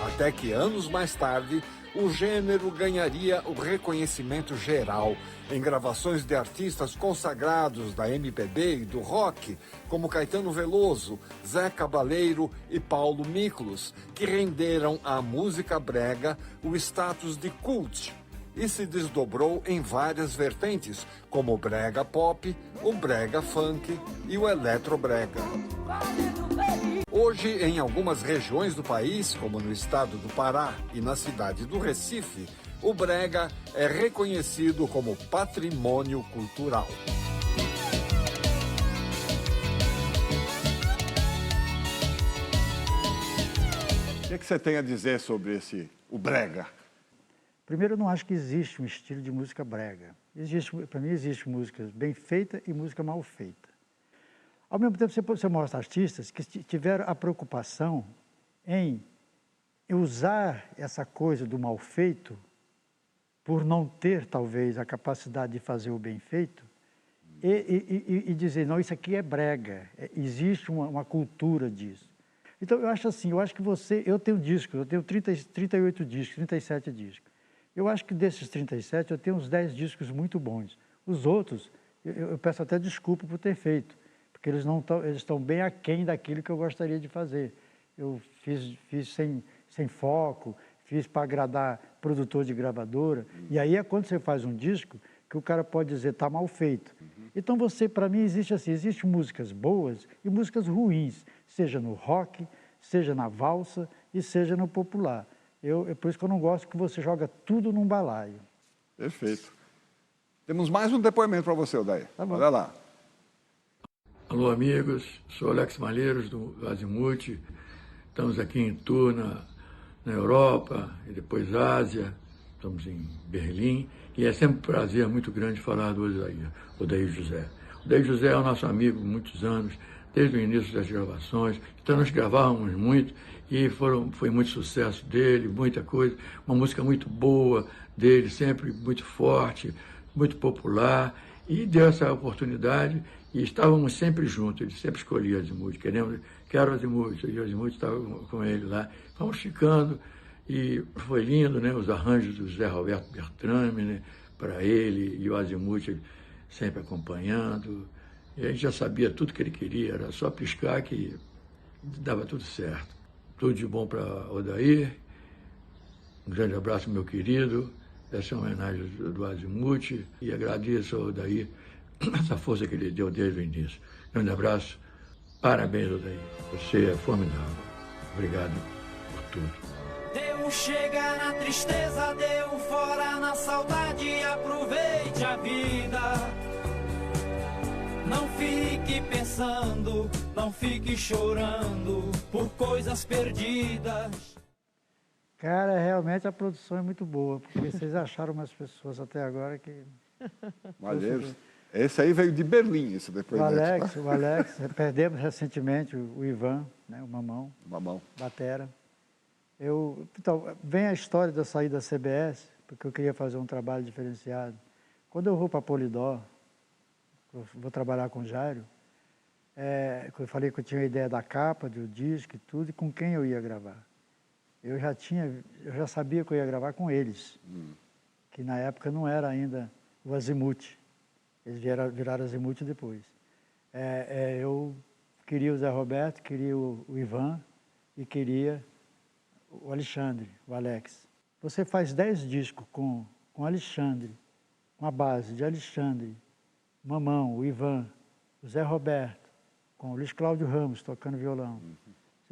Até que anos mais tarde, o gênero ganharia o reconhecimento geral em gravações de artistas consagrados da MPB e do rock, como Caetano Veloso, Zé Cabaleiro e Paulo Miklos, que renderam à música brega o status de cult e se desdobrou em várias vertentes, como o brega pop, o brega funk e o eletrobrega. Hoje, em algumas regiões do país, como no estado do Pará e na cidade do Recife, o brega é reconhecido como patrimônio cultural. O que você tem a dizer sobre o brega? Primeiro, eu não acho que existe um estilo de música brega. Para mim, existe música bem feita e música mal feita. Ao mesmo tempo, você mostra artistas que tiveram a preocupação em usar essa coisa do mal feito, por não ter, talvez, a capacidade de fazer o bem feito, e dizer, não, isso aqui é brega, existe uma cultura disso. Então, eu acho assim, eu tenho discos, eu tenho 38 discos, 37 discos. Eu acho que desses 37, eu tenho uns 10 discos muito bons. Os outros, eu peço até desculpa por ter feito, porque eles estão bem aquém daquilo que eu gostaria de fazer. Eu fiz sem foco, fiz para agradar produtor de gravadora, e aí é quando você faz um disco que o cara pode dizer, está mal feito. Então para mim existe músicas boas e músicas ruins, seja no rock, seja na valsa e seja no popular. É por isso que eu não gosto que você joga tudo num balaio. Perfeito. Temos mais um depoimento para você, Odair. Tá bom. Olha lá. Alô, amigos. Sou Alex Malheiros, do Azimuth. Estamos aqui em tour na Europa e depois Ásia. Estamos em Berlim. E é sempre um prazer muito grande falar do Odair José. Odair José é o nosso amigo há muitos anos, desde o início das gravações. Então nós gravávamos muito e foi muito sucesso dele, muita coisa. Uma música muito boa dele, sempre muito forte, muito popular. E deu essa oportunidade e estávamos sempre juntos. Ele sempre escolhia Azimuth. Quero Azimuth. E o Azimuth estava com ele lá. Fomos ficando e foi lindo, né? Os arranjos do Zé Roberto Bertrame, né? Para ele e o Azimuth sempre acompanhando. E a gente já sabia tudo que ele queria, era só piscar que dava tudo certo. Tudo de bom para Odair. Um grande abraço, meu querido. Essa é uma homenagem do Azimuth e agradeço ao Odair essa força que ele deu desde o início. Grande abraço. Parabéns, Odair. Você é formidável. Obrigado por tudo. Deu chega na tristeza, deu fora na saudade, aproveite a vida. Não fique pensando, não fique chorando por coisas perdidas. Cara, realmente a produção é muito boa, porque vocês acharam umas pessoas até agora que... Malheiros. Esse aí veio de Berlim, esse depoimento. O Alex, perdemos recentemente o Ivan, né, o Mamão, Mamão. batera. Então, vem a história de eu sair da CBS, porque eu queria fazer um trabalho diferenciado. Quando eu vou para Polydor, eu vou trabalhar com o Jairo, eu falei que eu tinha a ideia da capa, do disco e tudo, e com quem eu ia gravar. Eu já sabia que eu ia gravar com eles, que na época não era ainda o Azimuth. Eles viraram Azimuth depois. Eu queria o Zé Roberto, queria o Ivan e queria o Alexandre, o Alex. Você faz 10 discos com Alexandre, com a base de Alexandre, Mamão, o Ivan, o Zé Roberto, com o Luiz Cláudio Ramos tocando violão,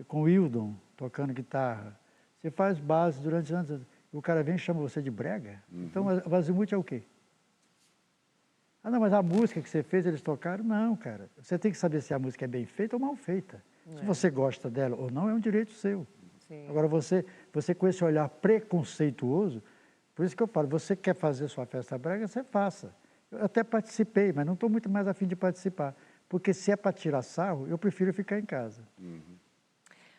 com o Hildon tocando guitarra. Você faz base durante anos, o cara vem e chama você de brega. Então, o Azimuth é o quê? Ah, não, mas a música que você fez, eles tocaram? Não, cara. Você tem que saber se a música é bem feita ou mal feita. Se você gosta dela ou não, é um direito seu. Sim. Agora, você com esse olhar preconceituoso, por isso que eu falo, você quer fazer sua festa brega, você faça. Eu até participei, mas não estou muito mais a fim de participar. Porque se é para tirar sarro, eu prefiro ficar em casa.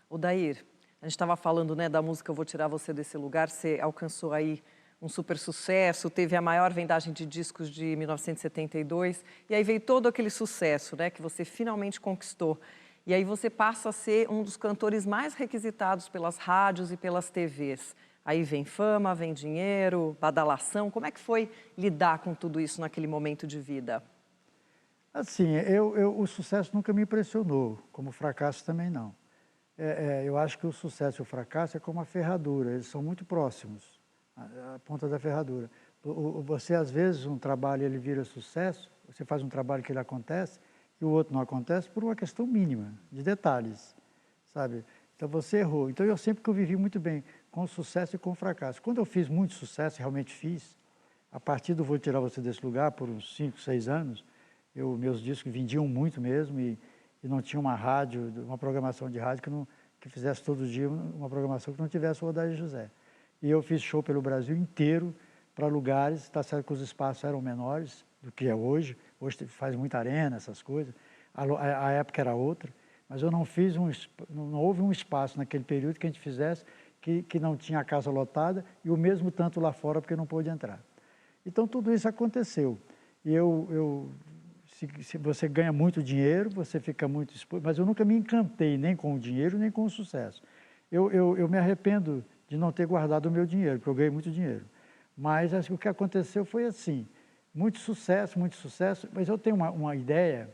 Odair, a gente estava falando, né, da música Eu Vou Tirar Você Desse Lugar, você alcançou aí um super sucesso, teve a maior vendagem de discos de 1972, e aí veio todo aquele sucesso, né, que você finalmente conquistou. E aí você passa a ser um dos cantores mais requisitados pelas rádios e pelas TVs. Aí vem fama, vem dinheiro, badalação. Como é que foi lidar com tudo isso naquele momento de vida? Assim, o sucesso nunca me impressionou, como o fracasso também não. Eu acho que o sucesso e o fracasso é como a ferradura, eles são muito próximos. A ponta da ferradura. Você, às vezes, um trabalho ele vira sucesso, você faz um trabalho que ele acontece, e o outro não acontece por uma questão mínima, de detalhes, sabe? Então, você errou. Então, eu sempre que eu vivi muito bem com o sucesso e com o fracasso. Quando eu fiz muito sucesso, realmente fiz, a partir do Vou Tirar Você Desse Lugar, por uns 5, 6 anos, meus discos vendiam muito mesmo, e não tinha uma rádio, uma programação de rádio que fizesse todo dia uma programação que não tivesse o Odair José. E eu fiz show pelo Brasil inteiro, para lugares, está certo que os espaços eram menores do que é hoje. Hoje faz muita arena, essas coisas. A época era outra, mas eu não houve um espaço naquele período que a gente fizesse que não tinha a casa lotada e o mesmo tanto lá fora porque não pôde entrar. Então tudo isso aconteceu. E se você ganha muito dinheiro, você fica muito exposto, mas eu nunca me encantei nem com o dinheiro nem com o sucesso. Eu me arrependo de não ter guardado o meu dinheiro, porque eu ganhei muito dinheiro. Mas o que aconteceu foi assim, muito sucesso, mas eu tenho uma ideia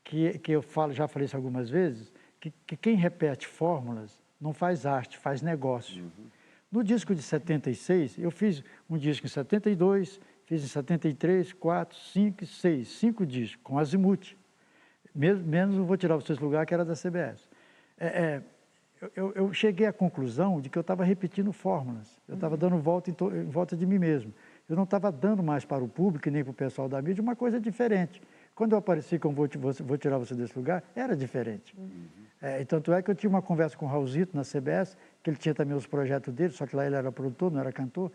que eu já falei isso algumas vezes, que quem repete fórmulas não faz arte, faz negócio. No disco de 76, eu fiz um disco em 72, fiz em 73, 4, 5 e 6, 5 discos, com Azimuth. Menos Vou Tirar Você Desse Lugar, que era da CBS. Eu cheguei à conclusão de que eu estava repetindo fórmulas. Eu estava dando volta em volta de mim mesmo. Eu não estava dando mais para o público e nem para o pessoal da mídia uma coisa diferente. Quando eu apareci com Vou Tirar Você Desse Lugar, era diferente. E tanto é que eu tinha uma conversa com o Raulzito na CBS, que ele tinha também os projetos dele, só que lá ele era produtor, não era cantor,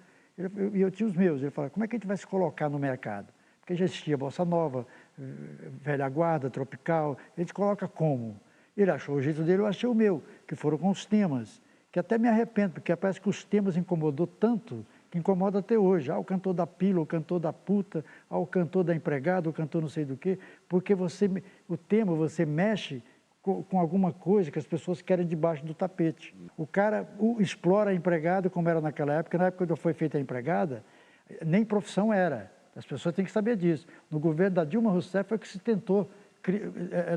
e eu tinha os meus. Ele falou, como é que a gente vai se colocar no mercado? Porque já existia Bossa Nova, Velha Guarda, Tropical, a gente coloca como? Ele achou o jeito dele, eu achei o meu, que foram com os temas, que até me arrependo, porque parece que os temas incomodou tanto, que incomoda até hoje. O cantor da pila, o cantor da puta, o cantor da empregada, o cantor não sei do quê, porque o tema você mexe com alguma coisa que as pessoas querem debaixo do tapete. O cara explora a empregada, como era naquela época quando foi feita a empregada, nem profissão era. As pessoas têm que saber disso. No governo da Dilma Rousseff foi que se tentou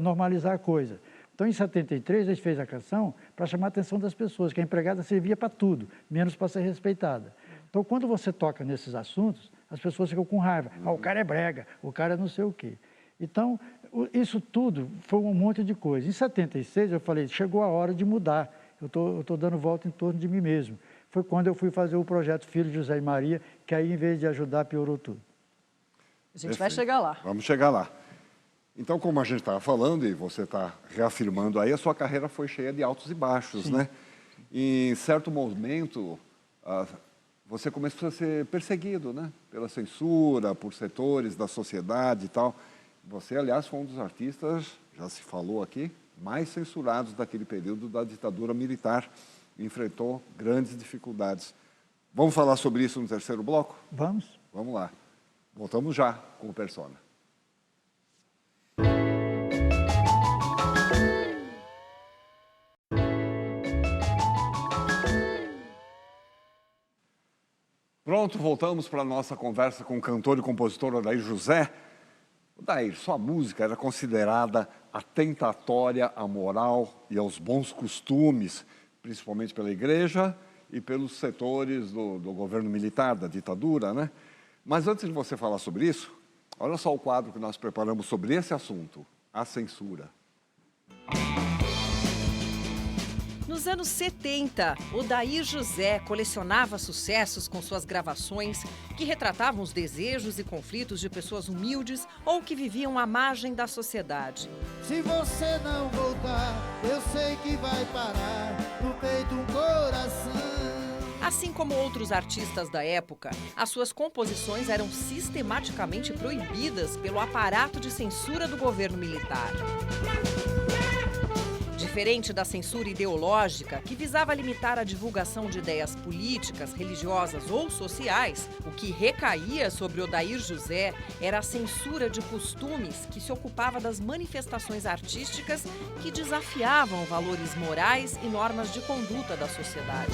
normalizar a coisa. Então, em 73, a gente fez a canção para chamar a atenção das pessoas, que a empregada servia para tudo, menos para ser respeitada. Então, quando você toca nesses assuntos, as pessoas ficam com raiva. O cara é brega, o cara é não sei o quê. Então, isso tudo foi um monte de coisa. Em 76, eu falei, chegou a hora de mudar. Eu estou dando volta em torno de mim mesmo. Foi quando eu fui fazer o projeto Filho de José e Maria, que aí, em vez de ajudar, piorou tudo. A gente vai chegar lá. Vamos chegar lá. Então, como a gente estava falando, e você está reafirmando aí, a sua carreira foi cheia de altos e baixos, né? E, em certo momento, você começou a ser perseguido, né? Pela censura, por setores da sociedade e tal. Você, aliás, foi um dos artistas, já se falou aqui, mais censurados daquele período da ditadura militar. Enfrentou grandes dificuldades. Vamos falar sobre isso no terceiro bloco? Vamos? Vamos lá. Voltamos já com o Persona. Pronto, voltamos para a nossa conversa com o cantor e compositor Odair José. Odair, sua música era considerada atentatória à moral e aos bons costumes, principalmente pela igreja e pelos setores do governo militar, da ditadura, né? Mas antes de você falar sobre isso, olha só o quadro que nós preparamos sobre esse assunto, a censura. Nos anos 70, Odair José colecionava sucessos com suas gravações que retratavam os desejos e conflitos de pessoas humildes ou que viviam à margem da sociedade. Se você não voltar, eu sei que vai parar no peito um coração. Assim como outros artistas da época, as suas composições eram sistematicamente proibidas pelo aparato de censura do governo militar. Diferente da censura ideológica, que visava limitar a divulgação de ideias políticas, religiosas ou sociais, o que recaía sobre Odair José era a censura de costumes, que se ocupava das manifestações artísticas que desafiavam valores morais e normas de conduta da sociedade.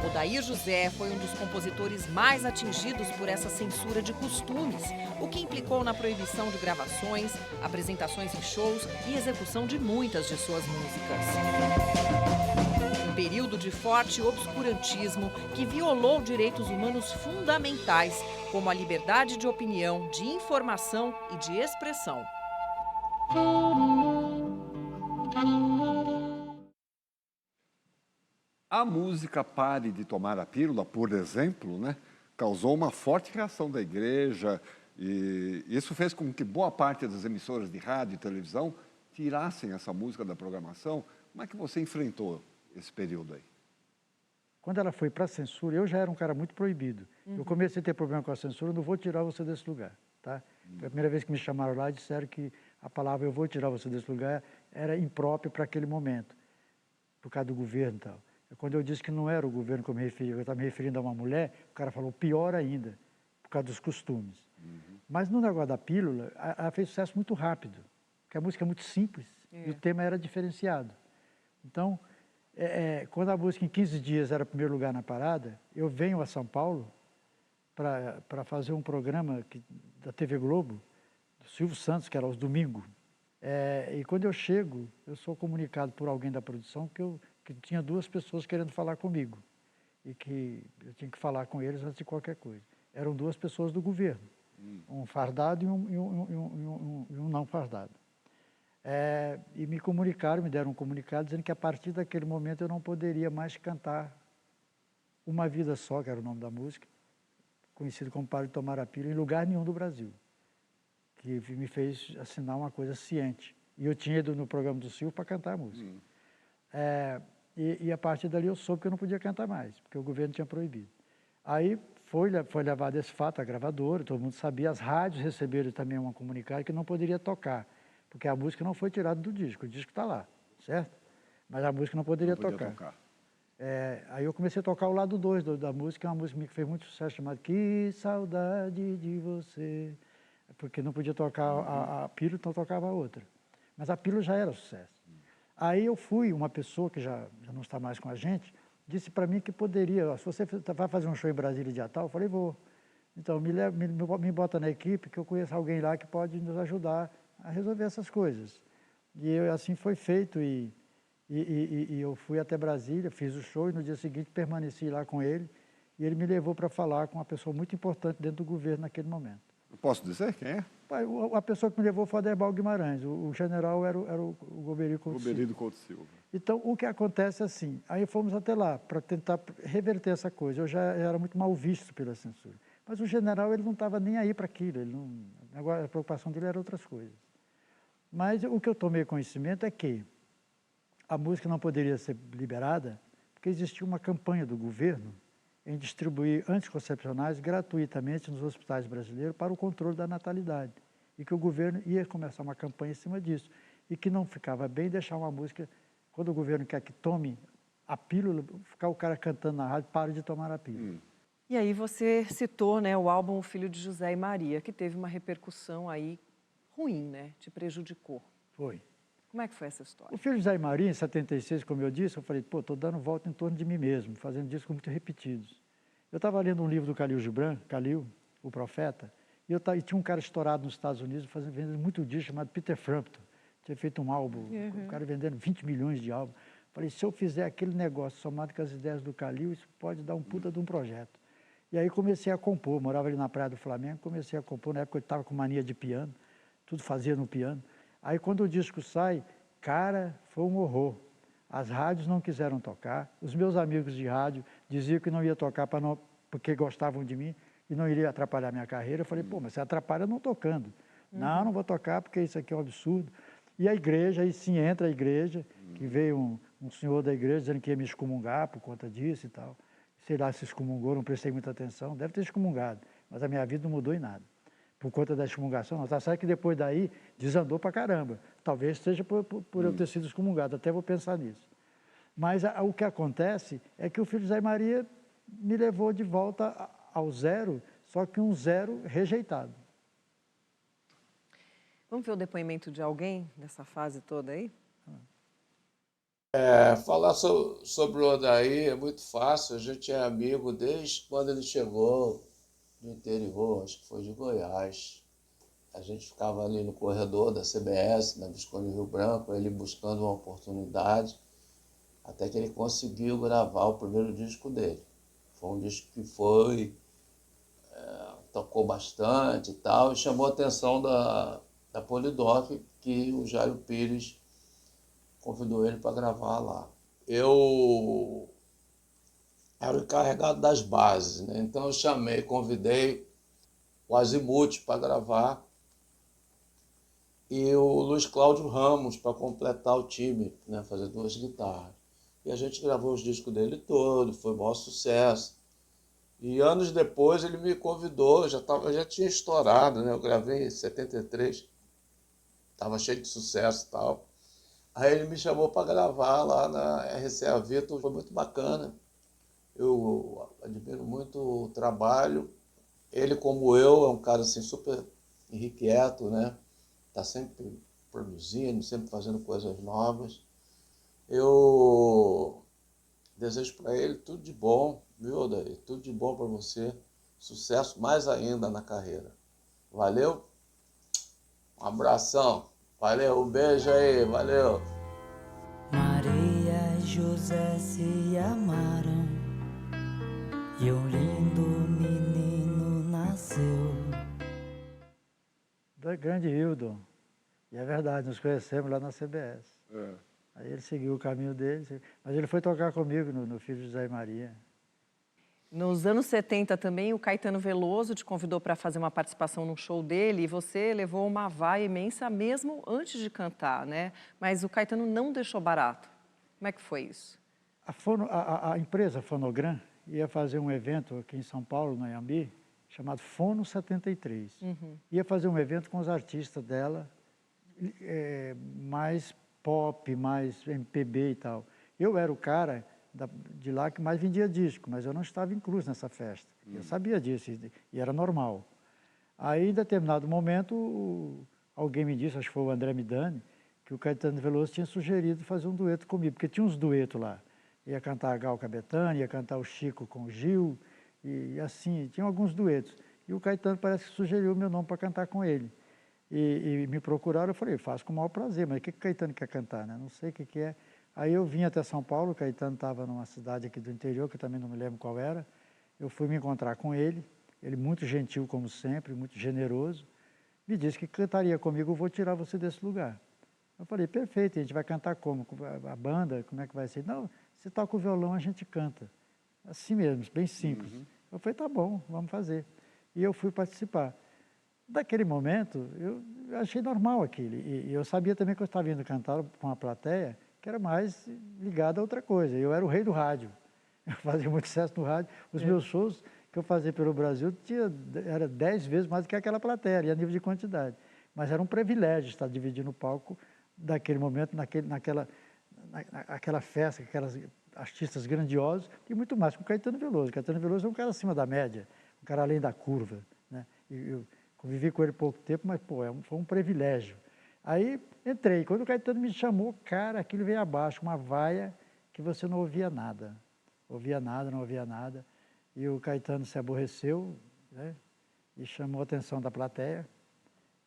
Odair José foi um dos compositores mais atingidos por essa censura de costumes, o que implicou na proibição de gravações, apresentações em shows e execução de muitas de suas músicas. Um período de forte obscurantismo que violou direitos humanos fundamentais, como a liberdade de opinião, de informação e de expressão. A música Pare de Tomar a Pílula, por exemplo, né, causou uma forte reação da igreja e isso fez com que boa parte das emissoras de rádio e televisão tirassem essa música da programação. Como é que você enfrentou esse período aí? Quando ela foi para a censura, eu já era um cara muito proibido. Eu comecei a ter problema com a censura, eu não vou tirar você desse lugar, tá? Foi a primeira vez que me chamaram lá e disseram que a palavra eu vou tirar você desse lugar era imprópria para aquele momento, por causa do governo e tal. Quando eu disse que não era o governo que eu me referia, eu estava me referindo a uma mulher, o cara falou pior ainda, por causa dos costumes. Mas no negócio da pílula, ela fez sucesso muito rápido, porque a música é muito simples e o tema era diferenciado. Então, quando a música em 15 dias era primeiro lugar na parada, eu venho a São Paulo para fazer um programa da TV Globo, do Silvio Santos, que era aos domingos. E quando eu chego, eu sou comunicado por alguém da produção que tinha duas pessoas querendo falar comigo e que eu tinha que falar com eles antes de qualquer coisa. Eram duas pessoas do governo, um fardado e um não fardado. E me comunicaram, me deram um comunicado dizendo que a partir daquele momento eu não poderia mais cantar Uma Vida Só, que era o nome da música, conhecido como Pare de Tomar a Pílula, em lugar nenhum do Brasil, que me fez assinar uma coisa ciente. E eu tinha ido no programa do Silvio para cantar a música. E a partir dali eu soube que eu não podia cantar mais, porque o governo tinha proibido. Aí foi levado esse fato à gravadora, todo mundo sabia, as rádios receberam também um comunicado que não poderia tocar, porque a música não foi tirada do disco, o disco está lá, certo? Mas a música não poderia tocar. Aí eu comecei a tocar o lado 2 da música, uma música que fez muito sucesso, chamada Que Saudade de Você, porque não podia tocar a pílula, então tocava a outra. Mas a pílula já era sucesso. Aí eu fui, uma pessoa que já não está mais com a gente, disse para mim que poderia, se você vai fazer um show em Brasília dia tal, eu falei, vou. Então, me bota na equipe, que eu conheço alguém lá que pode nos ajudar a resolver essas coisas. E assim foi feito, e eu fui até Brasília, fiz o show, e no dia seguinte permaneci lá com ele, e ele me levou para falar com uma pessoa muito importante dentro do governo naquele momento. Eu posso dizer quem é? A pessoa que me levou foi o Aderbal Guimarães, o general era o Goberido Couto Silva. Então, o que acontece é assim, aí fomos até lá para tentar reverter essa coisa. Eu já era muito mal visto pela censura. Mas o general, ele não estava nem aí para aquilo, agora a preocupação dele era outras coisas. Mas o que eu tomei conhecimento é que a música não poderia ser liberada porque existia uma campanha do governo em distribuir anticoncepcionais gratuitamente nos hospitais brasileiros para o controle da natalidade. E que o governo ia começar uma campanha em cima disso. E que não ficava bem deixar uma música, quando o governo quer que tome a pílula, ficar o cara cantando na rádio, para de tomar a pílula. E aí você citou, né, o álbum O Filho de José e Maria, que teve uma repercussão aí ruim, né? Te prejudicou. Foi. Como é que foi essa história? O Filho de José e Maria, em 76, como eu disse, eu falei, pô, estou dando volta em torno de mim mesmo, fazendo discos muito repetidos. Eu estava lendo um livro do Khalil Gibran, Khalil, o Profeta, e tinha um cara estourado nos Estados Unidos, vendendo muito disco, chamado Peter Frampton. Tinha feito um álbum, o cara vendendo 20 milhões de álbuns. Falei, se eu fizer aquele negócio somado com as ideias do Khalil, isso pode dar um puta de um projeto. E aí comecei a compor, morava ali na Praia do Flamengo, comecei a compor, na época eu estava com mania de piano, tudo fazia no piano. Aí quando o disco sai, cara, foi um horror. As rádios não quiseram tocar, os meus amigos de rádio diziam que não ia tocar porque gostavam de mim e não iria atrapalhar a minha carreira. Eu falei, pô, mas você atrapalha não tocando. Não vou tocar porque isso aqui é um absurdo. E a igreja, aí sim entra a igreja, que veio um senhor da igreja dizendo que ia me excomungar por conta disso e tal. Sei lá se excomungou, não prestei muita atenção, deve ter excomungado, mas a minha vida não mudou em nada. Por conta da excomungação, não. Tá certo que depois daí desandou pra caramba. Talvez seja por eu ter sido excomungado, até vou pensar nisso. Mas o que acontece é que o Filho de José e Maria me levou de volta ao zero, só que um zero rejeitado. Vamos ver o depoimento de alguém nessa fase toda aí? Falar sobre o Odaí é muito fácil, a gente é amigo desde quando ele chegou do interior, acho que foi de Goiás. A gente ficava ali no corredor da CBS, na Visconde Rio Branco, ele buscando uma oportunidade, até que ele conseguiu gravar o primeiro disco dele. Foi um disco que tocou bastante e tal, e chamou a atenção da Polidoc, que o Jairo Pires convidou ele para gravar lá. Eu era o encarregado das bases, né? Então eu convidei o Azimuth para gravar e o Luiz Cláudio Ramos para completar o time, né? Fazer 2 guitarras. E a gente gravou os discos dele todo, foi um maior sucesso. E anos depois ele me convidou, já tinha estourado, né? Eu gravei em 73, estava cheio de sucesso e tal. Aí ele me chamou para gravar lá na RCA Victor, foi muito bacana. Eu admiro muito o trabalho. Ele, como eu, é um cara assim, super irrequieto, né? Tá sempre produzindo, sempre fazendo coisas novas. Eu desejo para ele tudo de bom, viu, Odaí? Tudo de bom para você. Sucesso mais ainda na carreira. Valeu? Um abração. Valeu, um beijo aí, valeu. Maria e José se amaram e um lindo menino nasceu. Do grande Hildon. E é verdade, nos conhecemos lá na CBS. Aí ele seguiu o caminho dele, mas ele foi tocar comigo no Filho de José e Maria. Nos anos 70 também, o Caetano Veloso te convidou para fazer uma participação num show dele e você levou uma vaia imensa mesmo antes de cantar, né? Mas o Caetano não deixou barato. Como é que foi isso? A empresa Fonogram ia fazer um evento aqui em São Paulo, no Anhembi, chamado Fono 73. Ia fazer um evento com os artistas dela, mais pop, mais MPB e tal. Eu era o cara de lá que mais vendia disco, mas eu não estava incluso nessa festa. Eu sabia disso e era normal. Aí, em determinado momento, alguém me disse, acho que foi o André Midani, que o Caetano Veloso tinha sugerido fazer um dueto comigo, porque tinha uns duetos lá. Ia cantar a Gal com a Bethânia, ia cantar o Chico com o Gil, e assim, tinha alguns duetos. E o Caetano parece que sugeriu o meu nome para cantar com ele. E me procuraram, eu falei, faço com o maior prazer, mas o que o Caetano quer cantar, né? Não sei o que é. Aí eu vim até São Paulo, o Caetano estava numa cidade aqui do interior, que eu também não me lembro qual era. Eu fui me encontrar com ele muito gentil como sempre, muito generoso. Me disse que cantaria comigo, eu vou tirar você desse lugar. Eu falei, perfeito, a gente vai cantar como? A banda, como é que vai ser? Não, você toca o violão, a gente canta. Assim mesmo, bem simples. Eu falei, tá bom, vamos fazer. E eu fui participar. Daquele momento, eu achei normal aquilo. E eu sabia também que eu estava indo cantar com uma plateia que era mais ligada a outra coisa. Eu era o rei do rádio. Eu fazia muito sucesso no rádio. Os meus shows que eu fazia pelo Brasil era 10 vezes mais do que aquela plateia, e a nível de quantidade. Mas era um privilégio estar dividindo o palco daquele momento, naquela festa, aquelas artistas grandiosos e muito mais com o Caetano Veloso. O Caetano Veloso é um cara acima da média, um cara além da curva, né? Eu convivi com ele pouco tempo, mas, pô, foi um privilégio. Aí entrei. Quando o Caetano me chamou, cara, aquilo veio abaixo, uma vaia que você não ouvia nada. Ouvia nada, não ouvia nada. E o Caetano se aborreceu, né? E chamou a atenção da plateia.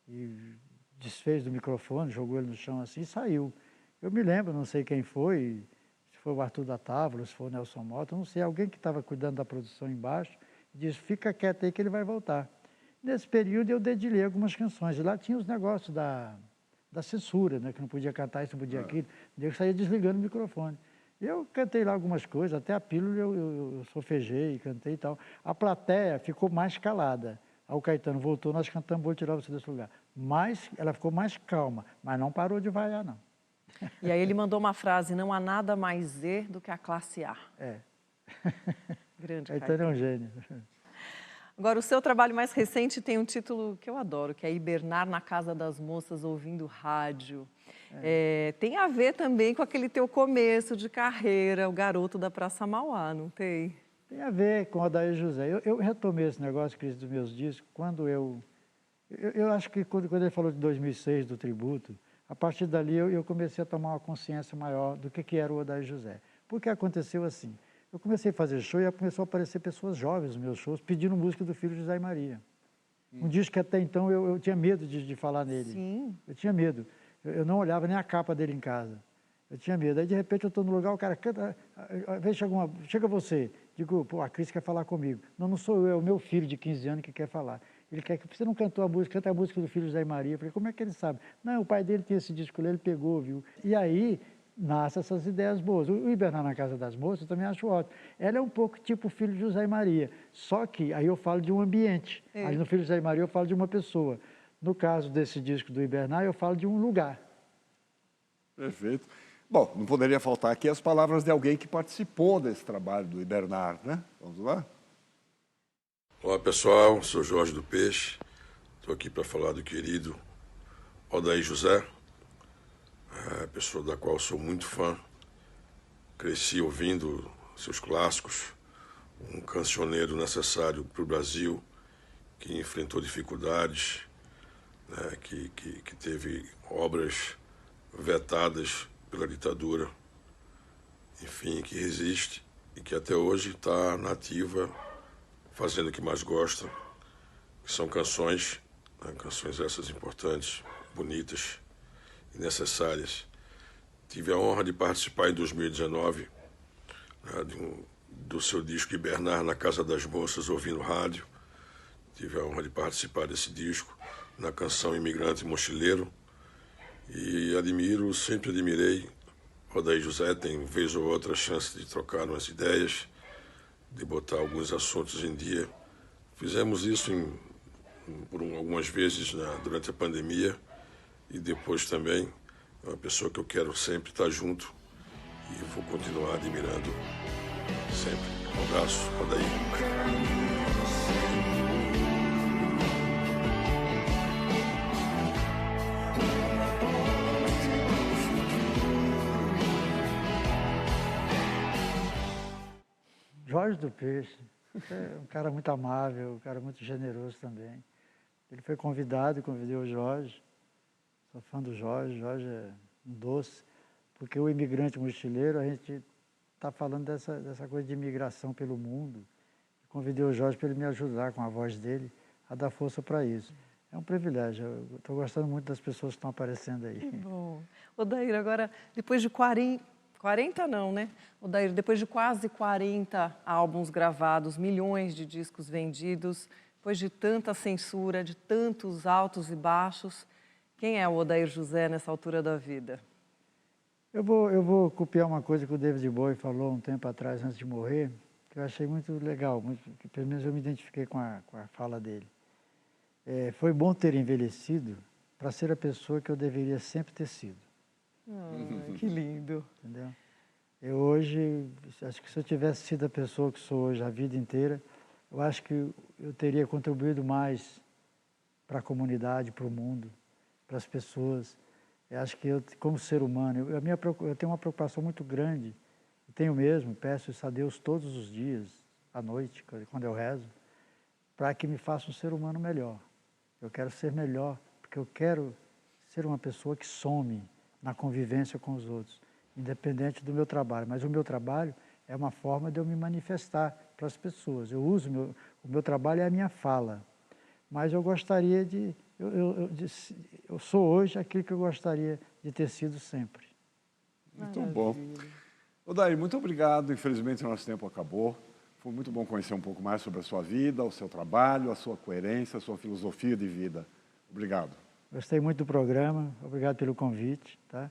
E desfez do microfone, jogou ele no chão assim e saiu. Eu me lembro, não sei quem foi, se foi o Arthur da Távola, se foi o Nelson Mota, não sei, alguém que estava cuidando da produção embaixo, disse, fica quieto aí que ele vai voltar. Nesse período eu dedilhei algumas canções, e lá tinha os negócios da censura, né, que não podia cantar isso, não podia aquilo, eu saía desligando o microfone. Eu cantei lá algumas coisas, até a pílula eu solfejei, cantei e tal. A plateia ficou mais calada. Aí o Caetano voltou, nós cantamos Vou Tirar Você Desse Lugar. Mas ela ficou mais calma, mas não parou de vaiar, não. E aí ele mandou uma frase, não há nada mais Z do que a classe A. É. Grande Caetano é um gênio. Agora, o seu trabalho mais recente tem um título que eu adoro, que é Hibernar na Casa das Moças ouvindo rádio. Tem a ver também com aquele teu começo de carreira, o garoto da Praça Mauá, não tem? Tem a ver com o Odair José. Eu retomei esse negócio, Cris, dos meus discos, quando eu acho que quando ele falou de 2006, do tributo, a partir dali eu comecei a tomar uma consciência maior do que era o Odair José. Porque aconteceu assim, eu comecei a fazer show e começou a aparecer pessoas jovens nos meus shows pedindo música do filho José e Maria. Um disco que até então eu tinha medo de falar nele. Sim. Eu tinha medo. Eu não olhava nem a capa dele em casa. Eu tinha medo. Aí, de repente, eu estou no lugar, o cara canta, chega você. Digo, pô, a Cris quer falar comigo. Não, não sou eu, é o meu filho de 15 anos que quer falar. Ele quer que você não cantou a música, canta a música do filho José e Maria. Eu falei, como é que ele sabe? Não, o pai dele tinha esse disco ali, ele pegou, viu? E aí, nascem essas ideias boas. O Hibernar na Casa das Moças eu também acho ótimo. Ela é um pouco tipo o filho de José e Maria. Só que aí eu falo de um ambiente. Aí no filho de José e Maria eu falo de uma pessoa. No caso desse disco do Hibernar, eu falo de um lugar. Perfeito. Bom, não poderia faltar aqui as palavras de alguém que participou desse trabalho do Hibernar, né? Vamos lá? Olá, pessoal. Sou Jorge do Peixe. Estou aqui para falar do querido Odair José, pessoa da qual sou muito fã. Cresci ouvindo seus clássicos, um cancioneiro necessário para o Brasil, que enfrentou dificuldades, né, que teve obras vetadas pela ditadura, enfim, que resiste e que até hoje está nativa, fazendo o que mais gosta, que são canções, né, canções essas importantes, bonitas e necessárias. Tive a honra de participar em 2019, né, do seu disco Hibernar na Casa das Moças ouvindo rádio. Tive a honra de participar desse disco na canção Imigrante Mochileiro. E sempre admirei Odair José, tem vez ou outra chance de trocar umas ideias, de botar alguns assuntos em dia. Fizemos isso por algumas vezes durante a pandemia e depois também. É uma pessoa que eu quero sempre estar junto e vou continuar admirando sempre. Um abraço, Odair. Jorge do Peixe, é um cara muito amável, um cara muito generoso também. Ele foi convidado, eu convidei o Jorge, sou fã do Jorge é um doce, porque o Imigrante Mochileiro, a gente está falando dessa coisa de imigração pelo mundo. Eu convidei o Jorge para ele me ajudar com a voz dele, a dar força para isso. É um privilégio, eu estou gostando muito das pessoas que estão aparecendo aí. Que bom. Odair, agora, depois de 40 não, né? Odair, depois de quase 40 álbuns gravados, milhões de discos vendidos, depois de tanta censura, de tantos altos e baixos, quem é o Odair José nessa altura da vida? Eu vou copiar uma coisa que o David Bowie falou um tempo atrás, antes de morrer, que eu achei muito legal, que pelo menos eu me identifiquei com a fala dele. Foi bom ter envelhecido para ser a pessoa que eu deveria sempre ter sido. Que lindo. Entendeu? Eu hoje, acho que se eu tivesse sido a pessoa que sou hoje a vida inteira, eu acho que eu teria contribuído mais para a comunidade, para o mundo, para as pessoas. Eu acho que eu, como ser humano, eu tenho uma preocupação muito grande, tenho mesmo, peço isso a Deus todos os dias, à noite, quando eu rezo, para que me faça um ser humano melhor. Eu quero ser melhor, porque eu quero ser uma pessoa que some na convivência com os outros, independente do meu trabalho. Mas o meu trabalho é uma forma de eu me manifestar para as pessoas. Eu uso, o meu trabalho é a minha fala. Mas eu gostaria de... Eu sou hoje aquilo que eu gostaria de ter sido sempre. Muito bom. Odair, muito obrigado. Infelizmente, o nosso tempo acabou. Foi muito bom conhecer um pouco mais sobre a sua vida, o seu trabalho, a sua coerência, a sua filosofia de vida. Obrigado. Gostei muito do programa. Obrigado pelo convite. Tá?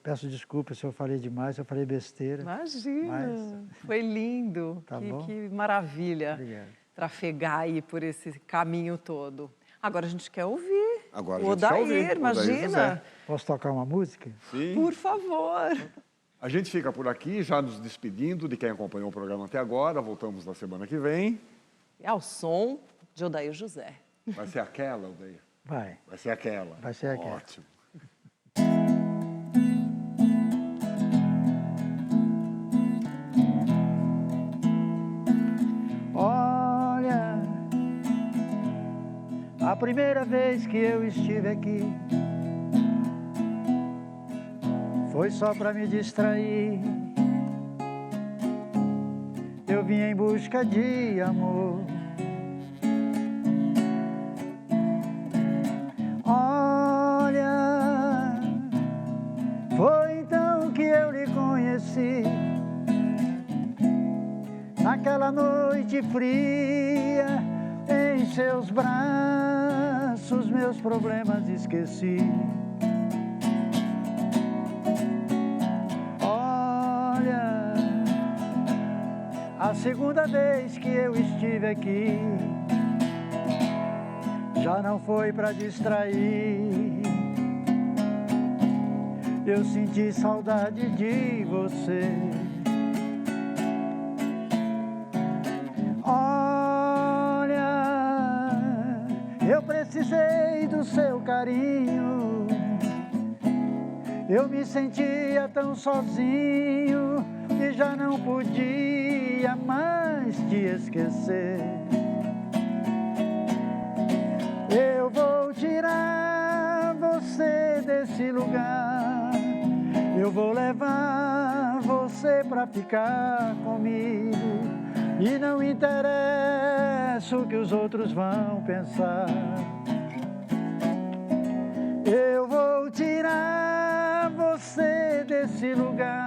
Peço desculpas se eu falei demais, se eu falei besteira. Imagina. Foi lindo. Tá que maravilha. Obrigado. Trafegar aí por esse caminho todo. Agora a gente quer ouvir. Agora o Odair, imagina. Posso tocar uma música? Sim. Por favor. A gente fica por aqui, já nos despedindo de quem acompanhou o programa até agora. Voltamos na semana que vem. É ao som de Odair José. Vai ser aquela, Odair? Vai. Vai ser aquela. Vai ser aquela. Ótimo. Olha, a primeira vez que eu estive aqui foi só para me distrair. Eu vim em busca de amor. Olha, foi então que eu lhe conheci. Naquela noite fria, em seus braços, meus problemas esqueci. A segunda vez que eu estive aqui já não foi para distrair. Eu senti saudade de você. Olha, eu precisei do seu carinho. Eu me sentia tão sozinho que já não podia mais te esquecer. Eu vou tirar você desse lugar. Eu vou levar você pra ficar comigo. E não interessa o que os outros vão pensar. Eu vou tirar você desse lugar.